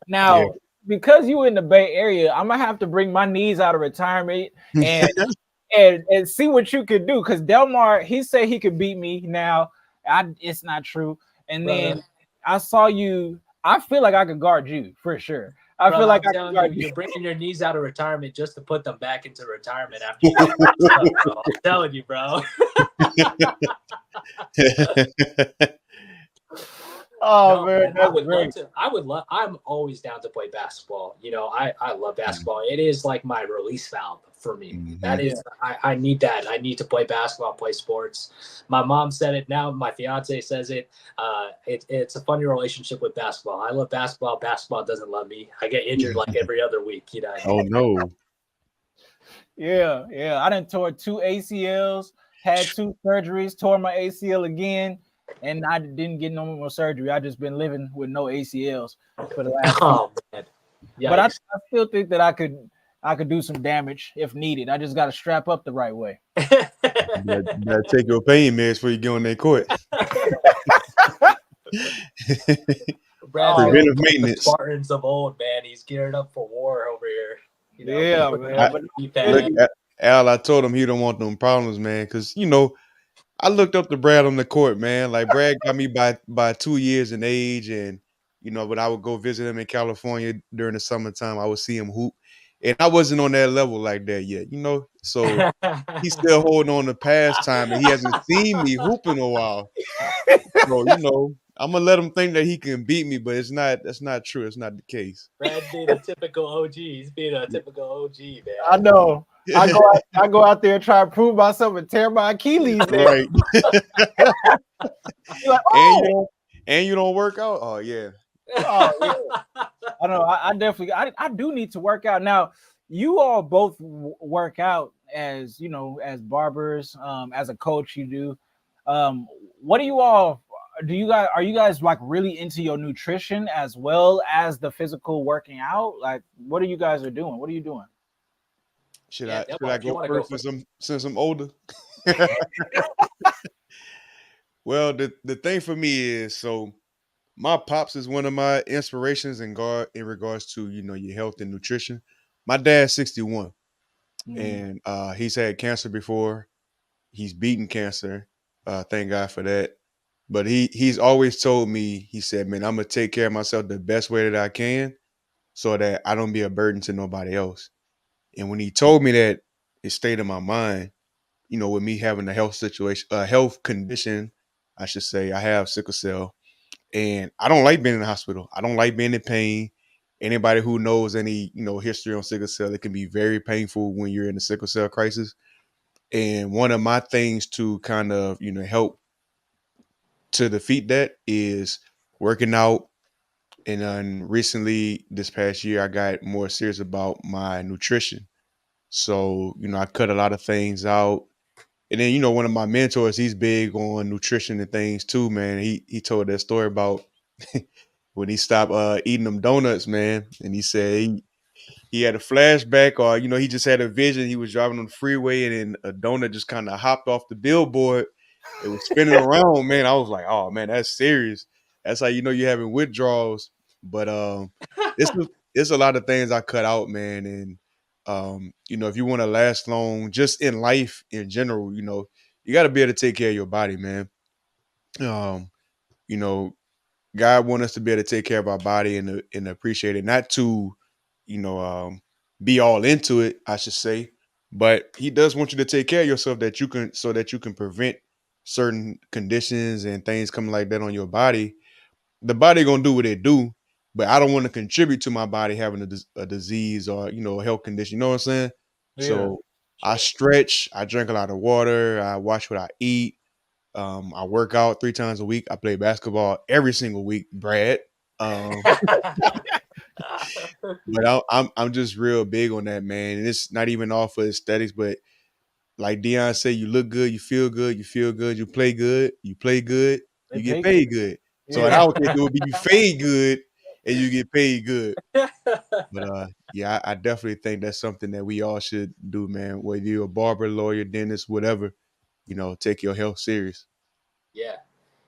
Now, because you in the Bay Area, I'm gonna have to bring my knees out of retirement and and see what you could do. Because Delmar, he said he could beat me. Now, it's not true. And then I saw you. I feel like I could guard you for sure. I feel like you're bringing your knees out of retirement just to put them back into retirement after you stuff, bro. I'm telling you, bro. Oh, man, I would love to. I'm always down to play basketball. I love basketball. It is like my release valve for me. That is, I need that. I need to play basketball, play sports. My mom said it. Now my fiance says it. It's a funny relationship with basketball. I love basketball. Basketball doesn't love me. I get injured like every other week. Oh no. Yeah. I done tore 2 ACLs, had 2 surgeries, tore my ACL again. And I didn't get no more surgery. I just been living with no ACLs for the last. Man. But I still think that I could do some damage if needed. I just got to strap up the right way. You gotta take your pain meds before you get on that court. Preventive maintenance. Spartans of old, man. He's geared up for war over here. Man. Al, I told him he don't want them problems, man, because I looked up to Brad on the court, man. Like Brad got me by 2 years in age, and when I would go visit him in California during the summertime, I would see him hoop, and I wasn't on that level like that yet, So he's still holding on to past time, and he hasn't seen me hoop in a while. So I'm gonna let him think that he can beat me, but that's not true. It's not the case. Brad being a typical OG. He's being a typical OG, man. I know. I go out there and try to prove myself and tear my Achilles. Right. Like, oh! And you don't work out? Oh yeah. Oh, yeah. I know. I definitely I do need to work out. Now, you all both work out as as barbers, as a coach you do. What do you all are you guys like really into your nutrition as well as the physical working out? Like, what are you guys doing? What are you doing? Should I go first since I'm older? Well, the thing for me is, so my pops is one of my inspirations in regards to your health and nutrition. My dad's 61, and he's had cancer before. He's beaten cancer. Thank God for that. But he's always told me, he said, man, I'm gonna take care of myself the best way that I can, so that I don't be a burden to nobody else. And when he told me that, it stayed in my mind. With me having a health condition, I should say, I have sickle cell, and I don't like being in the hospital. I don't like being in pain. Anybody who knows any, history on sickle cell, it can be very painful when you're in a sickle cell crisis. And one of my things to kind of, help to defeat that is working out. And then recently, this past year, I got more serious about my nutrition. So, I cut a lot of things out. And then, one of my mentors, he's big on nutrition and things too, man. He told that story about when he stopped eating them donuts, man. And he said he had a flashback, or, he just had a vision. He was driving on the freeway, and then a donut just kind of hopped off the billboard it was spinning around, man. I was like, oh man, that's serious. That's how you know you're having withdrawals. But it's a lot of things I cut out, man. And you know, if you want to last long, just in life in general, you know, you got to be able to take care of your body, man. You know, God wants us to be able to take care of our body and appreciate it, not to, you know, be all into it, I should say, but He does want you to take care of yourself so that you can prevent certain conditions and things coming like that on your body. The body gonna do what it do, but I don't want to contribute to my body having a disease or, you know, a health condition. You know what I'm saying? Yeah. So I stretch, I drink a lot of water, I watch what I eat. I work out 3 times a week. I play basketball every single week, Brad. But I'm just real big on that, man. And it's not even all for aesthetics, but like Dion said, you look good, you feel good, you play good, you get paid good. So in our case, it would be you fade good and you get paid good. But yeah, I definitely think that's something that we all should do, man. Whether you're a barber, lawyer, dentist, whatever, you know, take your health serious. Yeah.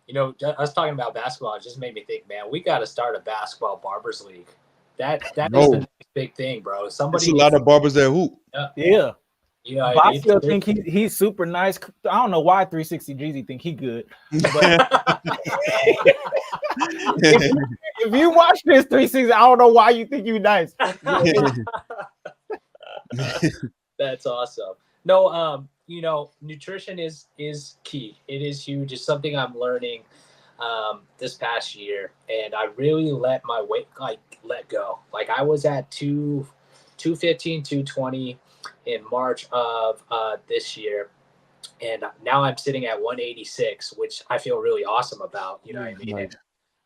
You know, us talking about basketball, it just made me think, man, we got to start a basketball barbers league. That is the next big thing, bro. Somebody. There's a lot of barbers that hoop. Yeah. You know, I still think he's super nice. I don't know why 360 Jeezy think he good. But if you watch this 360, I don't know why you think you nice. That's awesome. No, you know, nutrition is key. It is huge. It's something I'm learning this past year, and I really let my weight let go. Like I was at 215, 220 in March of this year, and now I'm sitting at 186, which I feel really awesome about. You know what I mean? Nice.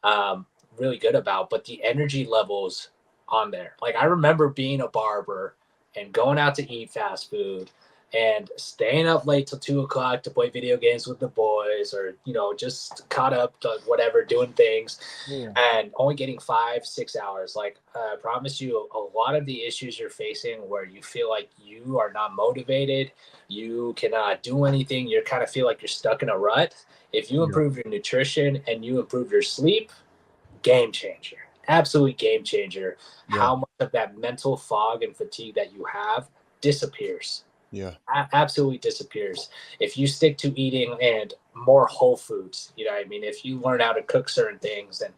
And, really good about. But the energy levels on there, like I remember being a barber and going out to eat fast food and staying up late till 2:00 to play video games with the boys, or, you know, just caught up to whatever, doing things, and only getting 5-6 hours. Like I promise you, a lot of the issues you're facing where you feel like you are not motivated, you cannot do anything, you kind of feel like you're stuck in a rut. If you improve your nutrition and you improve your sleep, game changer, absolute game changer. How much of that mental fog and fatigue that you have disappears. Absolutely disappears if you stick to eating and more whole foods. You know what I mean? If you learn how to cook certain things, and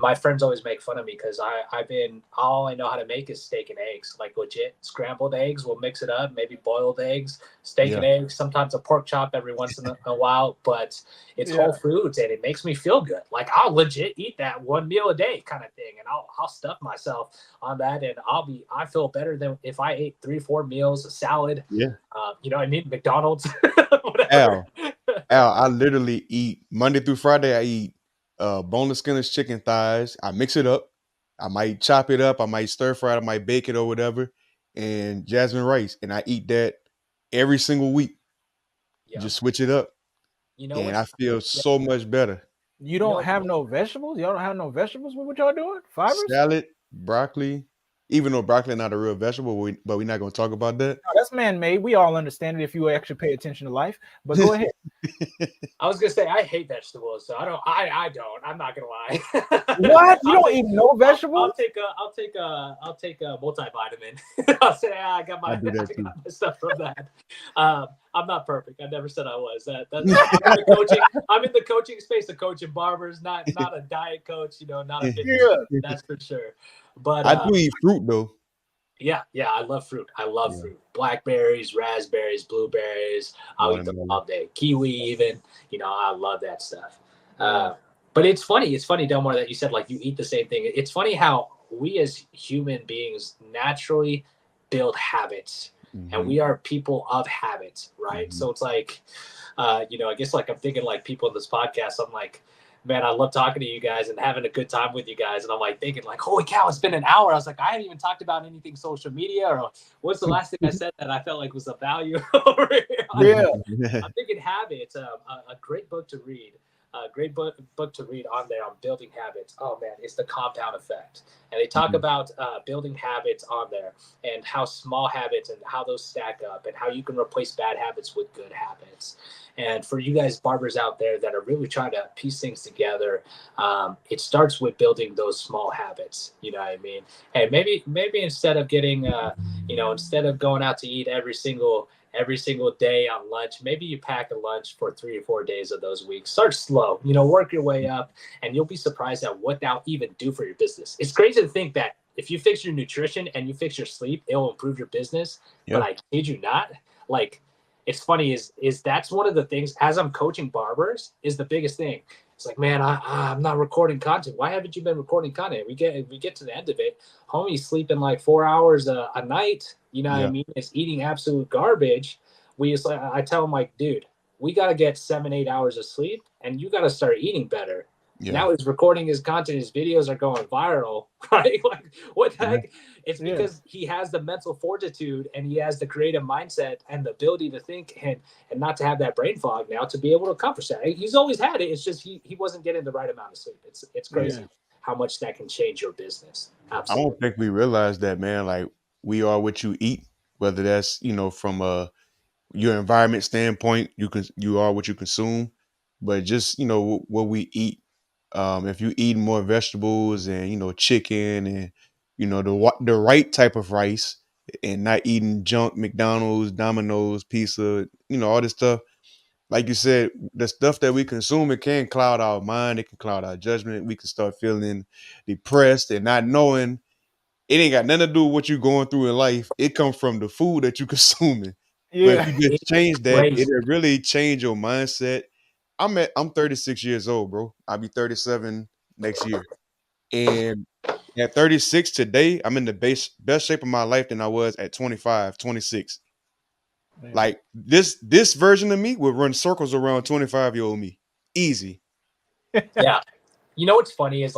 my friends always make fun of me because all I know how to make is steak and eggs, like legit scrambled eggs. We'll mix it up, maybe boiled eggs, steak and eggs, sometimes a pork chop every once in a while, but it's whole foods and it makes me feel good. Like I'll legit eat that one meal a day kind of thing, and I'll stuff myself on that, and I feel better than if I ate 3-4 meals, a salad. You know what I mean? McDonald's. Al, I literally eat Monday through Friday. I eat boneless, skinless chicken thighs. I mix it up. I might chop it up. I might stir fry it. I might bake it or whatever. And jasmine rice. And I eat that every single week. Just switch it up. You know, and I feel so much better. You don't have no vegetables? Y'all don't have no vegetables with what y'all doing? Fibers? Salad, broccoli. Even though broccoli not a real vegetable, but we're not going to talk about that. No, that's man-made. We all understand it if you actually pay attention to life. But go ahead. I was gonna say I hate vegetables, so I don't. I'm not gonna lie. What? You don't eat no vegetables? I'll take a multivitamin. I'll say I got my stuff from that. I'm not perfect. I never said I was. I'm in the coaching space of coaching barbers, not a diet coach. You know, not a fitness coach, that's for sure. But I do eat fruit though. Yeah, I love fruit. I love fruit. Blackberries, raspberries, blueberries. I'll eat them all day. Kiwi even. You know, I love that stuff. But it's funny. It's funny, Delmar, that you said like you eat the same thing. It's funny how we as human beings naturally build habits. And we are people of habits, right? So it's like, you know, I guess like I'm thinking like people in this podcast, I'm like, man, I love talking to you guys and having a good time with you guys. And I'm like thinking like, holy cow, it's been an hour. I was like, I haven't even talked about anything social media, or what's the last thing I said that I felt like was of value over here? I'm thinking Habits, a great book to read. great book to read on there on building habits. Oh man, it's the compound effect. And they talk about building habits on there and how small habits and how those stack up and how you can replace bad habits with good habits. And for you guys barbers out there that are really trying to piece things together, it starts with building those small habits. You know what I mean? And maybe instead of getting, instead of going out to eat every single day on lunch, maybe you pack a lunch for 3 or 4 days of those weeks. Start slow, work your way up, and you'll be surprised at what that'll even do for your business. It's crazy to think that if you fix your nutrition and you fix your sleep, it will improve your business. Yep. But I kid you not, like, it's funny is that's one of the things as I'm coaching barbers is the biggest thing. It's like, man, I'm not recording content. Why haven't you been recording content? We get to the end of it. Homie's sleeping like 4 hours a night. You know what I mean? It's eating absolute garbage. I tell him, like, dude, we got to get 7-8 hours of sleep and you got to start eating better. Yeah. Now he's recording his content. His videos are going viral, right? Like, what the heck? It's because he has the mental fortitude and he has the creative mindset and the ability to think and not to have that brain fog now to be able to accomplish that. He's always had it. It's just he wasn't getting the right amount of sleep. It's crazy how much that can change your business. Absolutely. I don't think we realize that, man. Like, we are what you eat, whether that's, from your environment standpoint, you are what you consume, but just, what we eat. If you eat more vegetables and, chicken and, the right type of rice and not eating junk, McDonald's, Domino's, pizza, all this stuff. Like you said, the stuff that we consume, it can cloud our mind. It can cloud our judgment. We can start feeling depressed and not knowing it ain't got nothing to do with what you're going through in life. It comes from the food that you're consuming. Yeah. But if you just change that, it'll really change your mindset. I'm 36 years old, bro. I'll be 37 next year. And at 36 today, I'm in the best shape of my life than I was at 25, 26. Man. Like this version of me would run circles around 25-year-old me. Easy. Yeah. What's funny is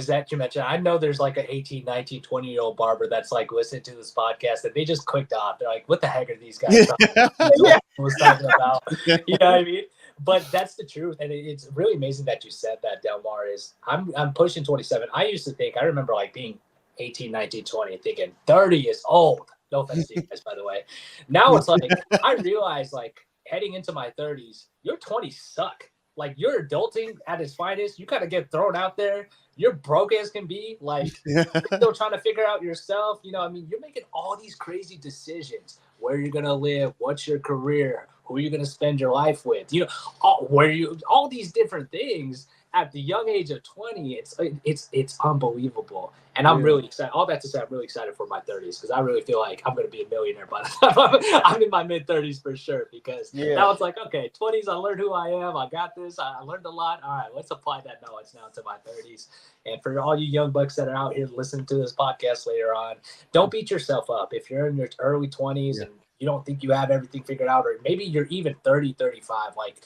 that you mentioned, I know there's like an 18, 19, 20-year-old barber that's like listening to this podcast and they just clicked off. They're like, what the heck are these guys talking about? You know what I mean? But that's the truth. And it's really amazing that you said that, Delmar. Is I'm pushing 27. I used to think, I remember like being 18, 19, 20, thinking 30 is old. No offense to you guys, by the way. Now it's like, I realize like heading into my 30s, your 20s suck. Like, you're adulting at its finest. You kind of get thrown out there. You're broke as can be. Like, you're still trying to figure out yourself. You're making all these crazy decisions. Where you're going to live, what's your career, who are you going to spend your life with, all these different things at the young age of 20. It's unbelievable. And I'm really excited. All that to say, I'm really excited for my 30s because I really feel like I'm going to be a millionaire by the time I'm in my mid 30s for sure. Because now it's like, okay, 20s, I learned who I am. I got this. I learned a lot. All right, let's apply that knowledge now to my 30s. And for all you young bucks that are out here listening to this podcast later on, don't beat yourself up. If you're in your early 20s and you don't think you have everything figured out, or maybe you're even 30, 35. Like,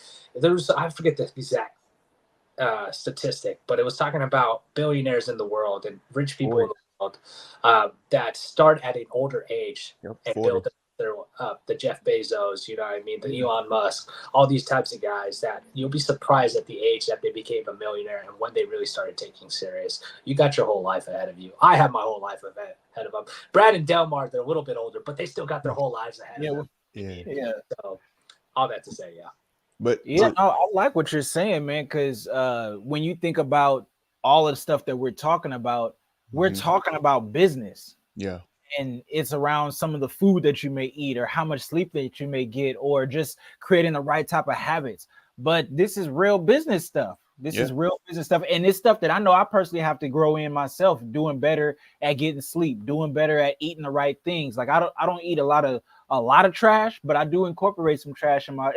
I forget the exact statistic, but it was talking about billionaires in the world and rich people in the world that start at an older age and build their the Jeff Bezos, the Elon Musk, all these types of guys that you'll be surprised at the age that they became a millionaire and when they really started taking serious. You got your whole life ahead of you. I have my whole life ahead of them. Brad and Delmar, they're a little bit older, but they still got their whole lives ahead of them. Yeah. So all that to say, But I like what you're saying, man, because when you think about all of the stuff that we're talking about, we're talking about business. Yeah. And it's around some of the food that you may eat or how much sleep that you may get or just creating the right type of habits. But this is real business stuff. This is real business stuff. And it's stuff that I know I personally have to grow in myself, doing better at getting sleep, doing better at eating the right things. Like I don't eat a lot of trash, but I do incorporate some trash in my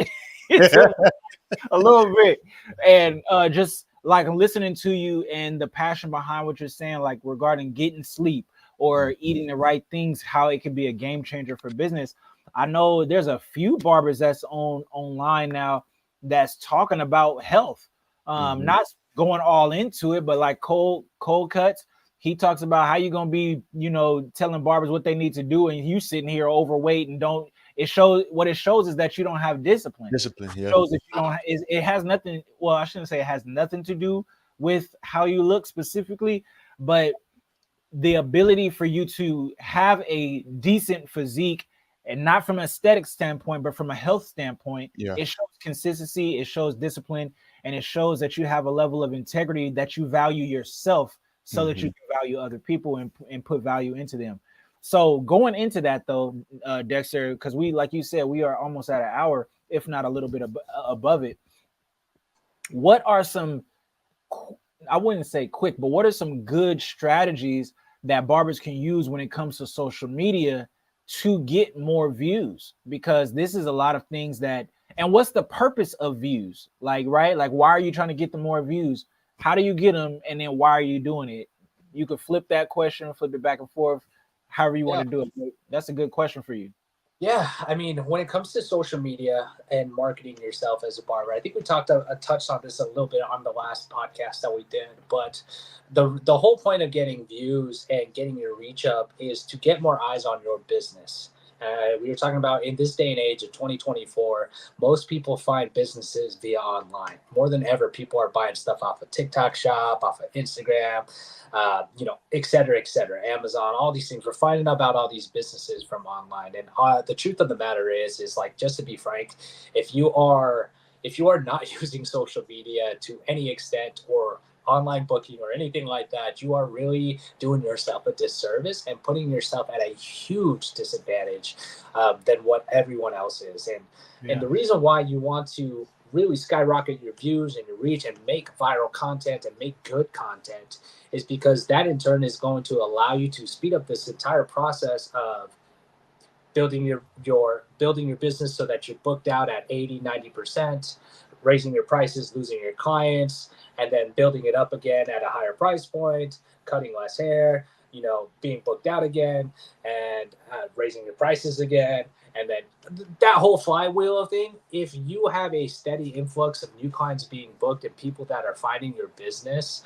a little bit. And just like I'm listening to you and the passion behind what you're saying, like regarding getting sleep or eating the right things, how it can be a game changer for business. I know there's a few barbers that's online now that's talking about health, not going all into it, but like cold cuts. He talks about how you gonna be, telling barbers what they need to do, and you sitting here overweight and don't. It shows is that you don't have discipline. Discipline, yeah. It shows that you don't. It has nothing. Well, I shouldn't say it has nothing to do with how you look specifically, but the ability for you to have a decent physique, and not from an aesthetic standpoint, but from a health standpoint. Yeah. It shows consistency, it shows discipline, and it shows that you have a level of integrity, that you value yourself so that you can value other people and put value into them. So going into that though, Dexter, because we, like you said, we are almost at an hour, if not a little bit above it. What are some, I wouldn't say quick, but what are some good strategies that barbers can use when it comes to social media to get more views? Because this is a lot of things that, and what's the purpose of views? Like, right? Like, why are you trying to get the more views? How do you get them? And then why are you doing it? You could flip that question, flip it back and forth, however you want to do it. That's a good question for you. Yeah, I mean, when it comes to social media and marketing yourself as a barber, I think we touched on this a little bit on the last podcast that we did. But the whole point of getting views and getting your reach up is to get more eyes on your business. We were talking about in this day and age of 2024, most people find businesses via online. More than ever, people are buying stuff off of TikTok Shop, off of Instagram, et cetera, Amazon, all these things. We're finding about all these businesses from online. And the truth of the matter is like, just to be frank, if you are not using social media to any extent, or online booking or anything like that, you are really doing yourself a disservice and putting yourself at a huge disadvantage than what everyone else is. And the reason why you want to really skyrocket your views and your reach and make viral content and make good content is because that in turn is going to allow you to speed up this entire process of building your business so that you're booked out at 80-90%, raising your prices, losing your clients, and then building it up again at a higher price point, cutting less hair, being booked out again, and raising your prices again. And then that whole flywheel thing, if you have a steady influx of new clients being booked and people that are finding your business,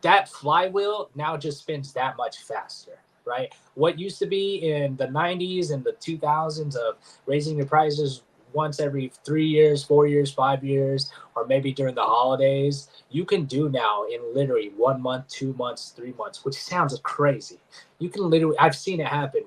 that flywheel now just spins that much faster, right? What used to be in the 90s and the 2000s of raising your prices once every 3 years, 4 years, 5 years, or maybe during the holidays, you can do now in literally 1 month, 2 months, 3 months, which sounds crazy. You can literally, I've seen it happen.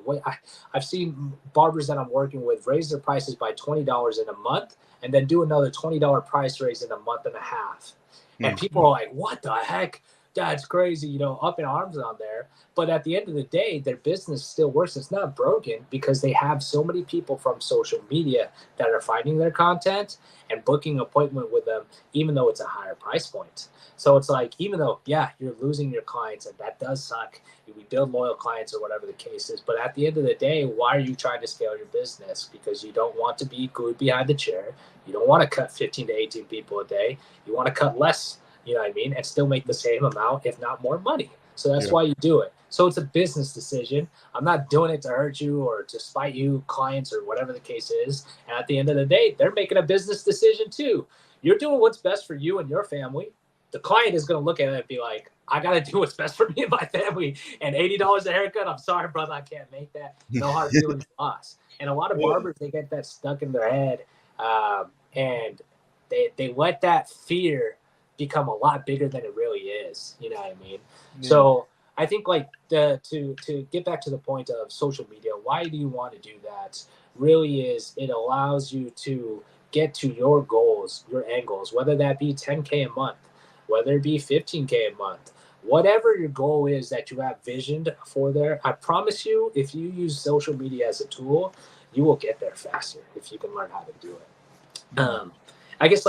I've seen barbers that I'm working with raise their prices by $20 in a month and then do another $20 price raise in a month and a half. And people are like, what the heck? That's crazy, up in arms on there. But at the end of the day, their business still works. It's not broken because they have so many people from social media that are finding their content and booking an appointment with them, even though it's a higher price point. So it's like, even though, you're losing your clients and that does suck, we build loyal clients or whatever the case is. But at the end of the day, why are you trying to scale your business? Because you don't want to be glued behind the chair. You don't want to cut 15 to 18 people a day. You want to cut less, and still make the same amount, if not more money. So that's why you do it. So it's a business decision. I'm not doing it to hurt you or to spite you, clients, or whatever the case is. And at the end of the day, they're making a business decision too. You're doing what's best for you and your family. The client is going to look at it and be like, I got to do what's best for me and my family. And $80 a haircut, I'm sorry, brother, I can't make that. No hard feelings lost. And a lot of barbers, they get that stuck in their head. And they let that fear become a lot bigger than it really is. You know what I mean? Yeah. So I think to get back to the point of social media, why do you want to do that? Really is it allows you to get to your goals, your end goals, whether that be 10K a month, whether it be 15K a month, whatever your goal is that you have visioned for there. I promise you, if you use social media as a tool, you will get there faster if you can learn how to do it. I guess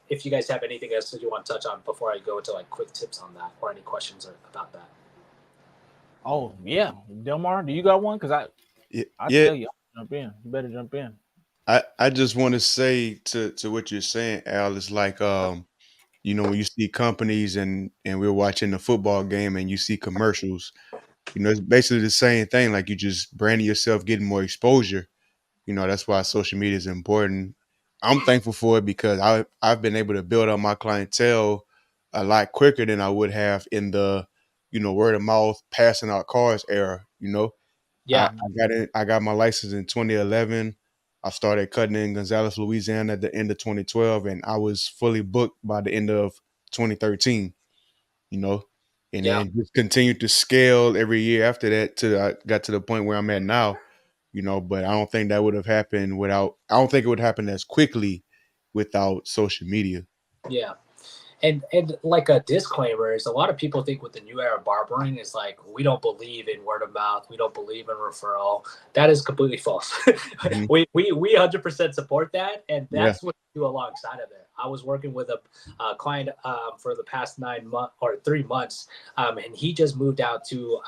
if you guys have anything else that you want to touch on before I go into quick tips on that or any questions about that. Oh yeah, Delmar, do you got one? Because I tell you, jump in. You better jump in. I just want to say to what you're saying, Al, it's like when you see companies and we're watching a football game and you see commercials, it's basically the same thing. Like you just branding yourself, getting more exposure. That's why social media is important. I'm thankful for it because I've been able to build up my clientele a lot quicker than I would have in the, word of mouth passing out cars era. Yeah. I got my license in 2011. I started cutting in Gonzales, Louisiana at the end of 2012, and I was fully booked by the end of 2013. And then just continued to scale every year after that till I got to the point where I'm at now. But I don't think that would have happened I don't think it would happen as quickly without social media. Yeah. And like a disclaimer is a lot of people think with the new era of barbering is like, we don't believe in word of mouth. We don't believe in referral. That is completely false. Mm-hmm. we 100% support that. And that's what we do alongside of it. I was working with a client for the past 3 months. And he just moved out to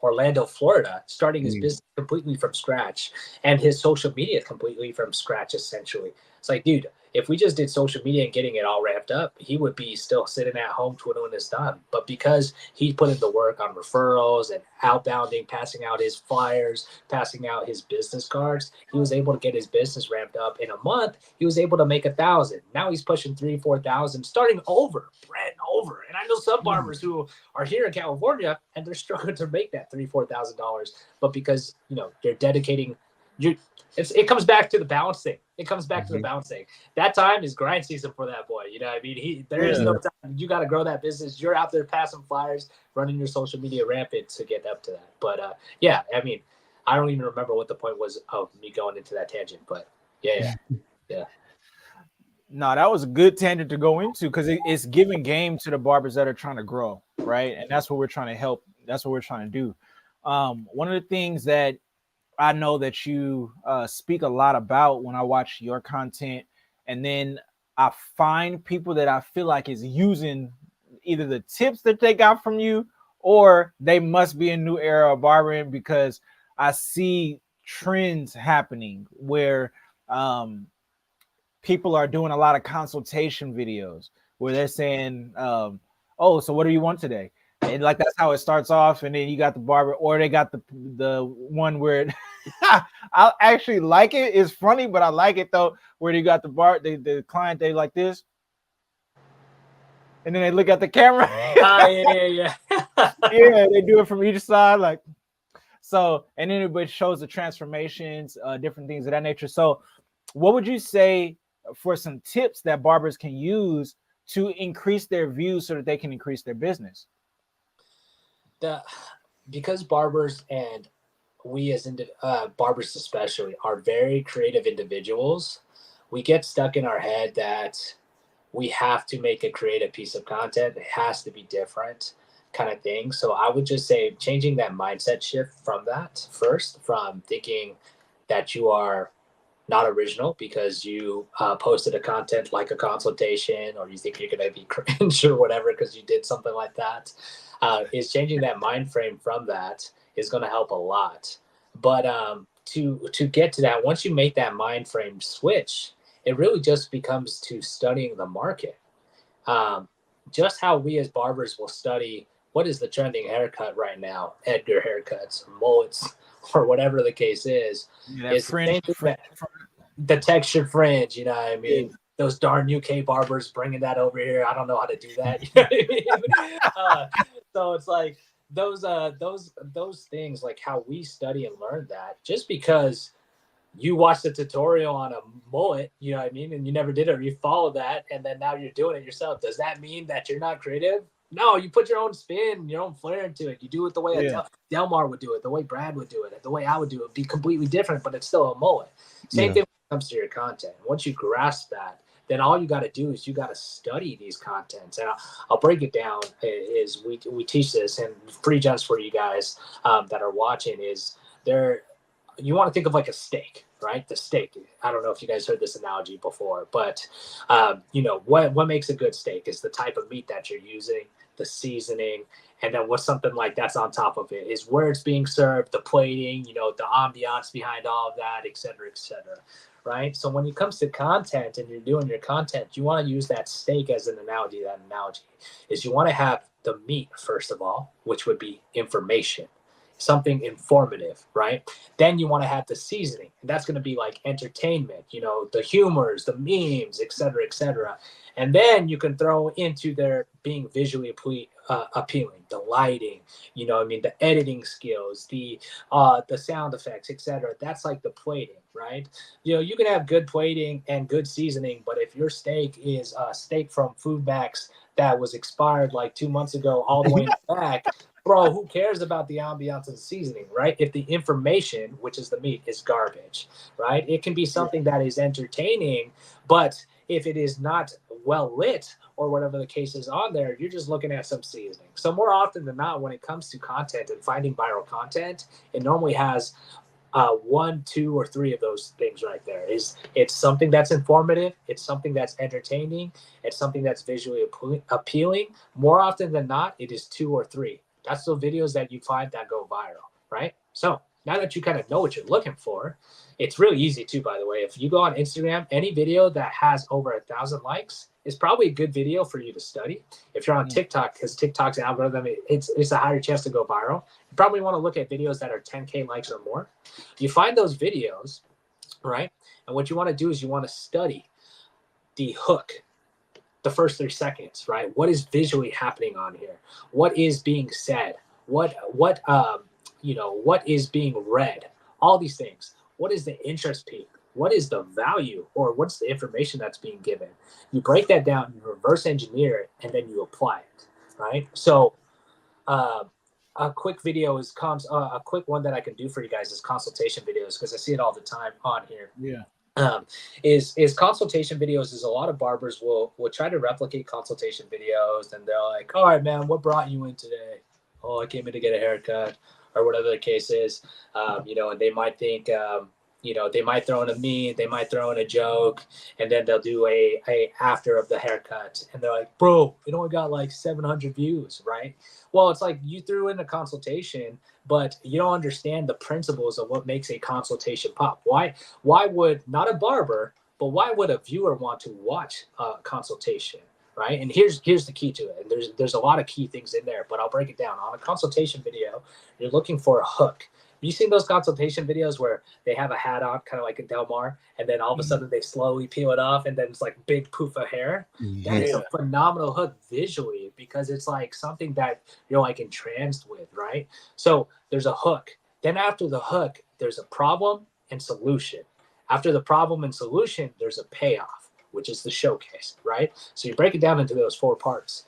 Orlando, Florida, starting his business completely from scratch and his social media completely from scratch, essentially. It's like, dude, if we just did social media and getting it all ramped up, he would be still sitting at home twiddling his thumb. But because he put in the work on referrals and outbounding, passing out his flyers, passing out his business cards, he was able to get his business ramped up. In a month, he was able to make 1,000. Now he's pushing 3,000-4,000, starting over, brand over. And I know some barbers who are here in California and they're struggling to make that $3,000-4,000. But because they're dedicating, it comes back to the balancing. It comes back to the balancing. That time is grind season for that boy. I mean, there is no time. You got to grow that business. You're out there passing flyers, running your social media rampant to get up to that. But I mean, I don't even remember what the point was of me going into that tangent. But yeah. No, that was a good tangent to go into because it's giving game to the barbers that are trying to grow, right? And that's what we're trying to help. That's what we're trying to do. One of the things that I know that you speak a lot about when I watch your content, and then I find people that I feel like is using either the tips that they got from you, or they must be a new era of barbering because I see trends happening where people are doing a lot of consultation videos where they're saying, oh, so what do you want today? And like that's how it starts off, and then you got the barber, or they got the one where I actually like it. It's funny, but I like it though. Where you got the client, they like this, and then they look at the camera. Yeah. Yeah, they do it from each side, like so, and then it shows the transformations, different things of that nature. So, what would you say for some tips that barbers can use to increase their views so that they can increase their business? Because barbers and we as barbers especially are very creative individuals, we get stuck in our head that we have to make a creative piece of content. It has to be different kind of thing. So I would just say changing that mindset shift from that first, from thinking that you are not original because you posted a content like a consultation, or you think you're going to be cringe or whatever because you did something like that. Is changing that mind frame from that is going to help a lot. But to get to that, once you make that mind frame switch, it really just becomes to studying the market. Just how we as barbers will study what is the trending haircut right now, Edgar haircuts, or mullets, or whatever the case is. Yeah, fringe. The textured fringe, you know what I mean? Yeah. Those darn UK barbers bringing that over here. I don't know how to do that. You know what I mean? So it's like those things, like how we study and learn that. Just because you watched a tutorial on a mullet, you know what I mean, and you never did it, or you follow that, and then now you're doing it yourself. Does that mean that you're not creative? No, you put your own spin, your own flair into it. You do it the way Delmar would do it, the way Brad would do it, the way I would do it. It'd be completely different, but it's still a mullet. Same thing when it comes to your content. Once you grasp that, then all you got to do is you got to study these contents. And I'll break it down. Is we teach this, and free gems for you guys that are watching is there. You want to think of like a steak, right? The steak. I don't know if you guys heard this analogy before, but what makes a good steak is the type of meat that you're using, the seasoning, and then what's something like that's on top of it is where it's being served, the plating, the ambiance behind all of that, et cetera, right? So when it comes to content and you're doing your content, you want to use that steak as an analogy. That analogy is you want to have the meat, first of all, which would be information, something informative, right? Then you want to have the seasoning, and that's going to be like entertainment, the humors, the memes, et cetera, And then you can throw into their being visually appealing, the lighting, you know what I mean, the editing skills, the sound effects, etc. That's like the plating, right? You know, you can have good plating and good seasoning, but if your steak is a steak from Food Max that was expired like 2 months ago all the way in the back, bro, who cares about the ambiance of the seasoning, right? If the information, which is the meat, is garbage, right? It can be something that is entertaining, but if it is not well lit or whatever the case is on there, you're just looking at some seasoning. So more often than not, when it comes to content and finding viral content, it normally has 1, 2, or 3 of those things right there. It's something that's informative, it's something that's entertaining, it's something that's visually appealing. More often than not, it is 2 or 3. That's the videos that you find that go viral, right? So now that you kind of know what you're looking for, it's really easy too, by the way. If you go on Instagram, any video that has over 1,000 likes is probably a good video for you to study. If you're on TikTok, because TikTok's algorithm, it's a higher chance to go viral. You probably want to look at videos that are 10K likes or more. You find those videos, right? And what you want to do is you want to study the hook, the first 3 seconds, right? What is visually happening on here? What is being said? What is being read? All these things. What is the interest peak? What is the value, or what's the information that's being given? You break that down, you reverse engineer it, and then you apply it, right? So a quick video is a quick one that I can do for you guys is consultation videos, because I see it all the time on here. Yeah. Is consultation videos. Is a lot of barbers will try to replicate consultation videos, and they're like, all right, man, what brought you in today? Oh, I came in to get a haircut, or whatever the case is. And they might think, they might throw in a meme, they might throw in a joke, and then they'll do a after of the haircut, and they're like, bro, it only got like 700 views, right? Well, it's like you threw in a consultation, but you don't understand the principles of what makes a consultation pop. Why would, not a barber, but why would a viewer want to watch a consultation, right? And here's the key to it. And there's a lot of key things in there, but I'll break it down. On a consultation video, you're looking for a hook. You seen those consultation videos where they have a hat on, kind of like a Delmar, and then all of a sudden they slowly peel it off, and then it's like big poof of hair? That is a phenomenal hook visually, because it's like something that you're like entranced with, right? So there's a hook. Then after the hook, there's a problem and solution. After the problem and solution, there's a payoff, which is the showcase, right? So you break it down into those 4 parts.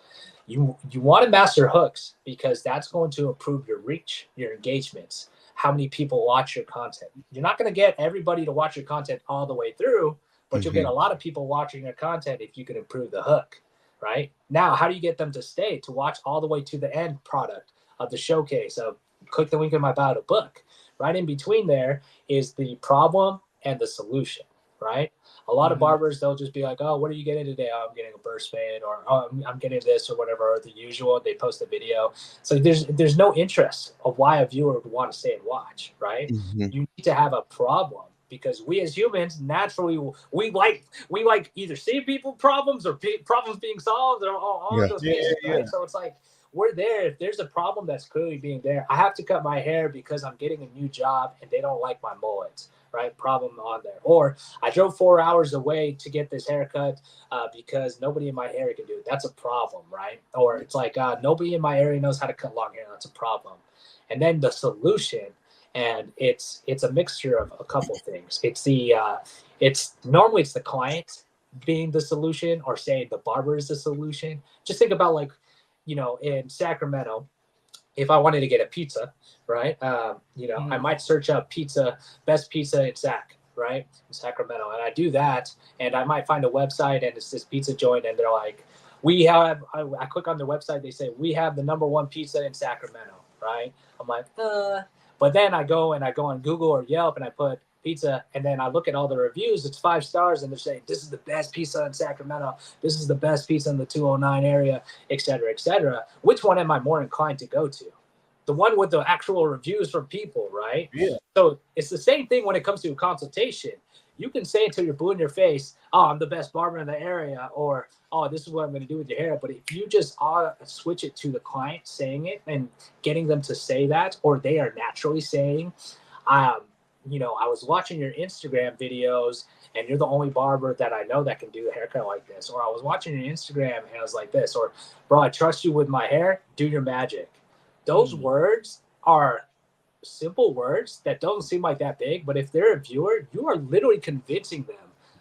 You want to master hooks, because that's going to improve your reach, your engagements, how many people watch your content. You're not going to get everybody to watch your content all the way through, but you'll get a lot of people watching your content if you can improve the hook, right? Now, how do you get them to stay, to watch all the way to the end product of the showcase, of click the link in my bio to book? Right in between there is the problem and the solution, right? A lot of barbers, they'll just be like, oh, what are you getting today? Oh, I'm getting a burst fade, or oh, I'm getting this, or whatever, or the usual. They post a video. So there's no interest of why a viewer would want to stay and watch, right? You need to have a problem, because we as humans, naturally, we like either seeing people problems or problems being solved, or all of those things, right? So it's like, we're there. If there's a problem that's clearly being there, I have to cut my hair because I'm getting a new job and they don't like my mullets, right? Problem on there. Or I drove 4 hours away to get this haircut because nobody in my area can do it. That's a problem, right? Or it's like nobody in my area knows how to cut long hair. That's a problem. And then the solution, and it's a mixture of a couple of things. It's normally the client being the solution, or saying the barber is the solution. Just think about, like, in Sacramento, if I wanted to get a pizza, right? I might search up best pizza in Sac, right? In Sacramento. And I do that, and I might find a website, and it's this pizza joint, and they're like, I click on their website, they say, we have the #1 pizza in Sacramento, right? I'm like, but then I go on Google or Yelp, and I put pizza, and then I look at all the reviews. It's 5 stars, and they're saying, this is the best pizza in Sacramento, this is the best pizza in the 209 area, et cetera, et cetera. Which one am I more inclined to go to? The one with the actual reviews from people, right? Yeah. So it's the same thing when it comes to a consultation. You can say until you're blue in your face, oh, I'm the best barber in the area, or, oh, this is what I'm going to do with your hair. But if you just switch it to the client saying it and getting them to say that, or they are naturally saying, I was watching your Instagram videos and you're the only barber that I know that can do a haircut like this. Or I was watching your Instagram and I was like this. Or, bro, I trust you with my hair. Do your magic. Those words are simple words that don't seem like that big. But if they're a viewer, you are literally convincing them.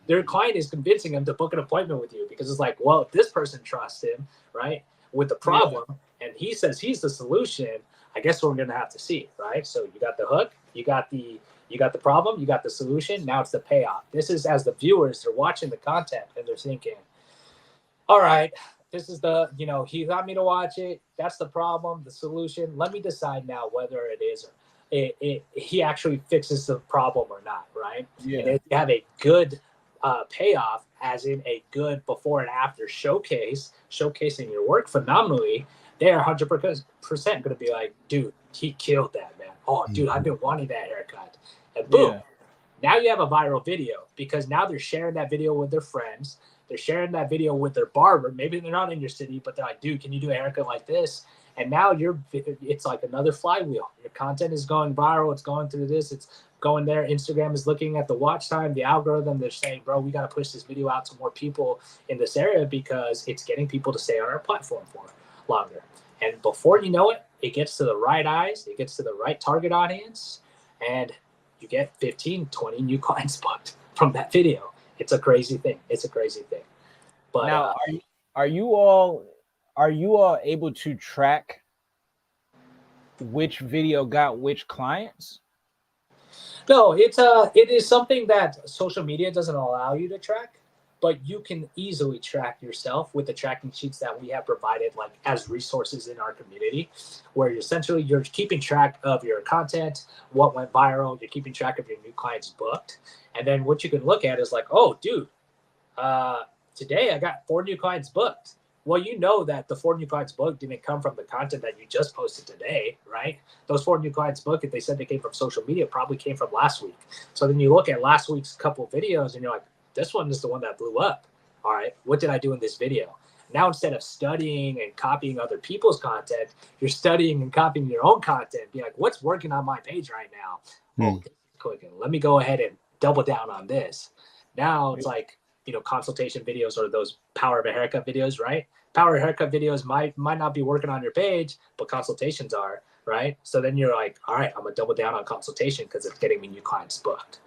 Their client is convincing them to book an appointment with you because it's like, well, if this person trusts him, right, with the problem, and he says he's the solution, I guess we're going to have to see, right? So you got the hook, you got the problem, you got the solution. Now it's the payoff. This is as the viewers, they're watching the content and they're thinking, all right, this is the, he got me to watch it. That's the problem, the solution. Let me decide now whether it is he actually fixes the problem or not, right? Yeah. And if you have a good payoff, as in a good before and after showcasing your work phenomenally, they are 100% going to be like, dude, he killed that, man. Oh, dude, I've been wanting that haircut. And boom, now you have a viral video because now they're sharing that video with their friends. They're sharing that video with their barber. Maybe they're not in your city, but they're like, dude, can you do a haircut like this? And now it's like another flywheel. Your content is going viral. It's going through this. It's going there. Instagram is looking at the watch time, the algorithm. They're saying, bro, we got to push this video out to more people in this area because it's getting people to stay on our platform for longer. And before you know it, it gets to the right eyes. It gets to the right target audience. And you get 15, 20 new clients booked from that video. It's a crazy thing. But now, are you all able to track which video got which clients? No, it is something that social media doesn't allow you to track, but you can easily track yourself with the tracking sheets that we have provided, like as resources in our community, where you're keeping track of your content, what went viral, you're keeping track of your new clients booked, and then what you can look at is like, oh, dude, today I got 4 new clients booked. Well, you know that the 4 new clients booked didn't come from the content that you just posted today, right? Those 4 new clients booked, if they said they came from social media, probably came from last week. So then you look at last week's couple of videos and you're like, this one is the one that blew up. All right, what did I do in this video? Now, instead of studying and copying other people's content, you're studying and copying your own content. Be like, what's working on my page right now? Oh, this is clicking. Let me go ahead and double down on this. Now it's like, consultation videos or those power of a haircut videos, right? Power of haircut videos might not be working on your page, but consultations are, right? So then you're like, all right, I'm gonna double down on consultation because it's getting me new clients booked.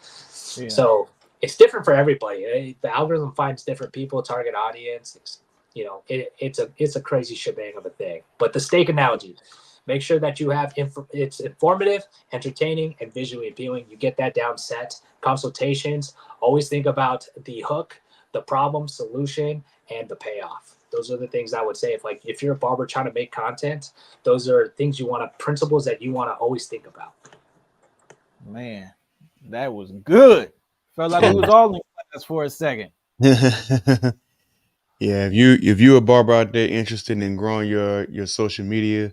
Yeah. So it's different for everybody. The algorithm finds different people, target audience. It's a crazy shebang of a thing. But the steak analogy, make sure that you have it's informative, entertaining, and visually appealing. You get that down set. Consultations, always think about the hook, the problem, solution, and the payoff. Those are the things I would say. If you're a barber trying to make content, those are things principles that you want to always think about. Man, that was good. Felt like we was all in class for a second. Yeah, if you're a barber out there interested in growing your social media,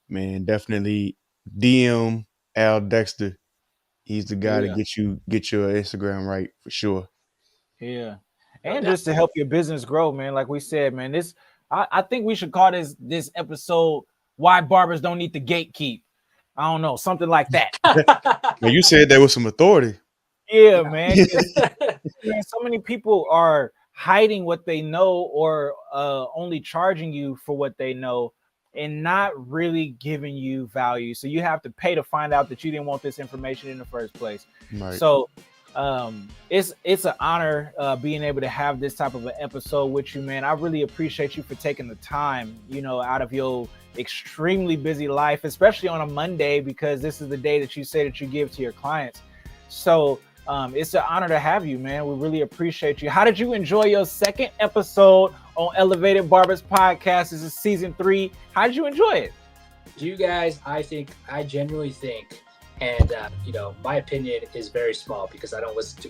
man, definitely DM Al Dexter. He's the guy to get your Instagram right for sure. Yeah. And just to help your business grow, man. Like we said, man, I think we should call this episode Why Barbers Don't Need to Gatekeep. I don't know, something like that. Well, you said there was some authority. Yeah, man. So many people are hiding what they know or only charging you for what they know and not really giving you value. So you have to pay to find out that you didn't want this information in the first place. Right. So it's an honor being able to have this type of an episode with you, man. I really appreciate you for taking the time, out of your extremely busy life, especially on a Monday, because this is the day that you say that you give to your clients. So it's an honor to have you, man. We really appreciate you. How did you enjoy your second episode on Elevated Barbers Podcast? This is season 3. How did you enjoy it? You guys, I genuinely think, and my opinion is very small because I don't listen to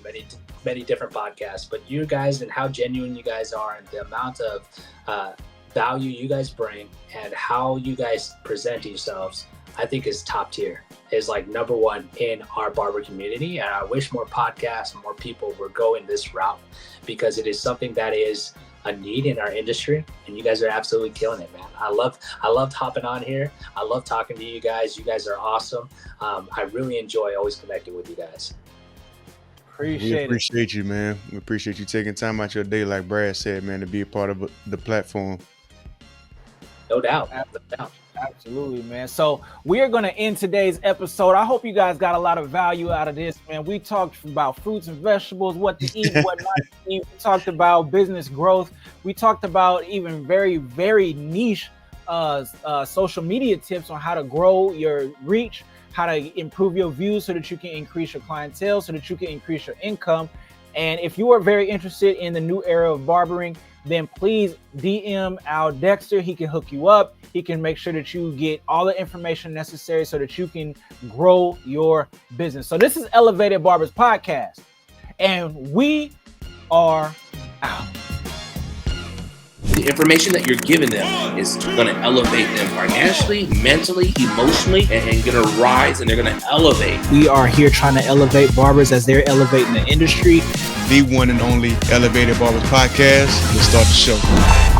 many different podcasts, but you guys and how genuine you guys are and the amount of value you guys bring and how you guys present yourselves, I think is top tier, is like number one in our barber community. And I wish more podcasts and more people were going this route because it is something that is a need in our industry, and you guys are absolutely killing it, man. I loved hopping on here. I love talking to you guys. You guys are awesome. I really enjoy always connecting with you guys. We appreciate you, man. We appreciate you taking time out your day, like Brad said, man, to be a part of the platform. No doubt. Absolutely, man. So we are going to end today's episode. I hope you guys got a lot of value out of this, man. We talked about fruits and vegetables, what to eat, what not to eat. We talked about business growth. We talked about even very, very niche social media tips on how to grow your reach, how to improve your views so that you can increase your clientele, so that you can increase your income. And if you are very interested in the new era of barbering, then please DM our Dexter. He can hook you up. He can make sure that you get all the information necessary so that you can grow your business. So this is Elevated Barbers Podcast, and we are out. The information that you're giving them is going to elevate them financially, mentally, emotionally, and going to rise, and they're going to elevate. We are here trying to elevate barbers as they're elevating the industry. The one and only Elevated Barbers Podcast. Let's start the show.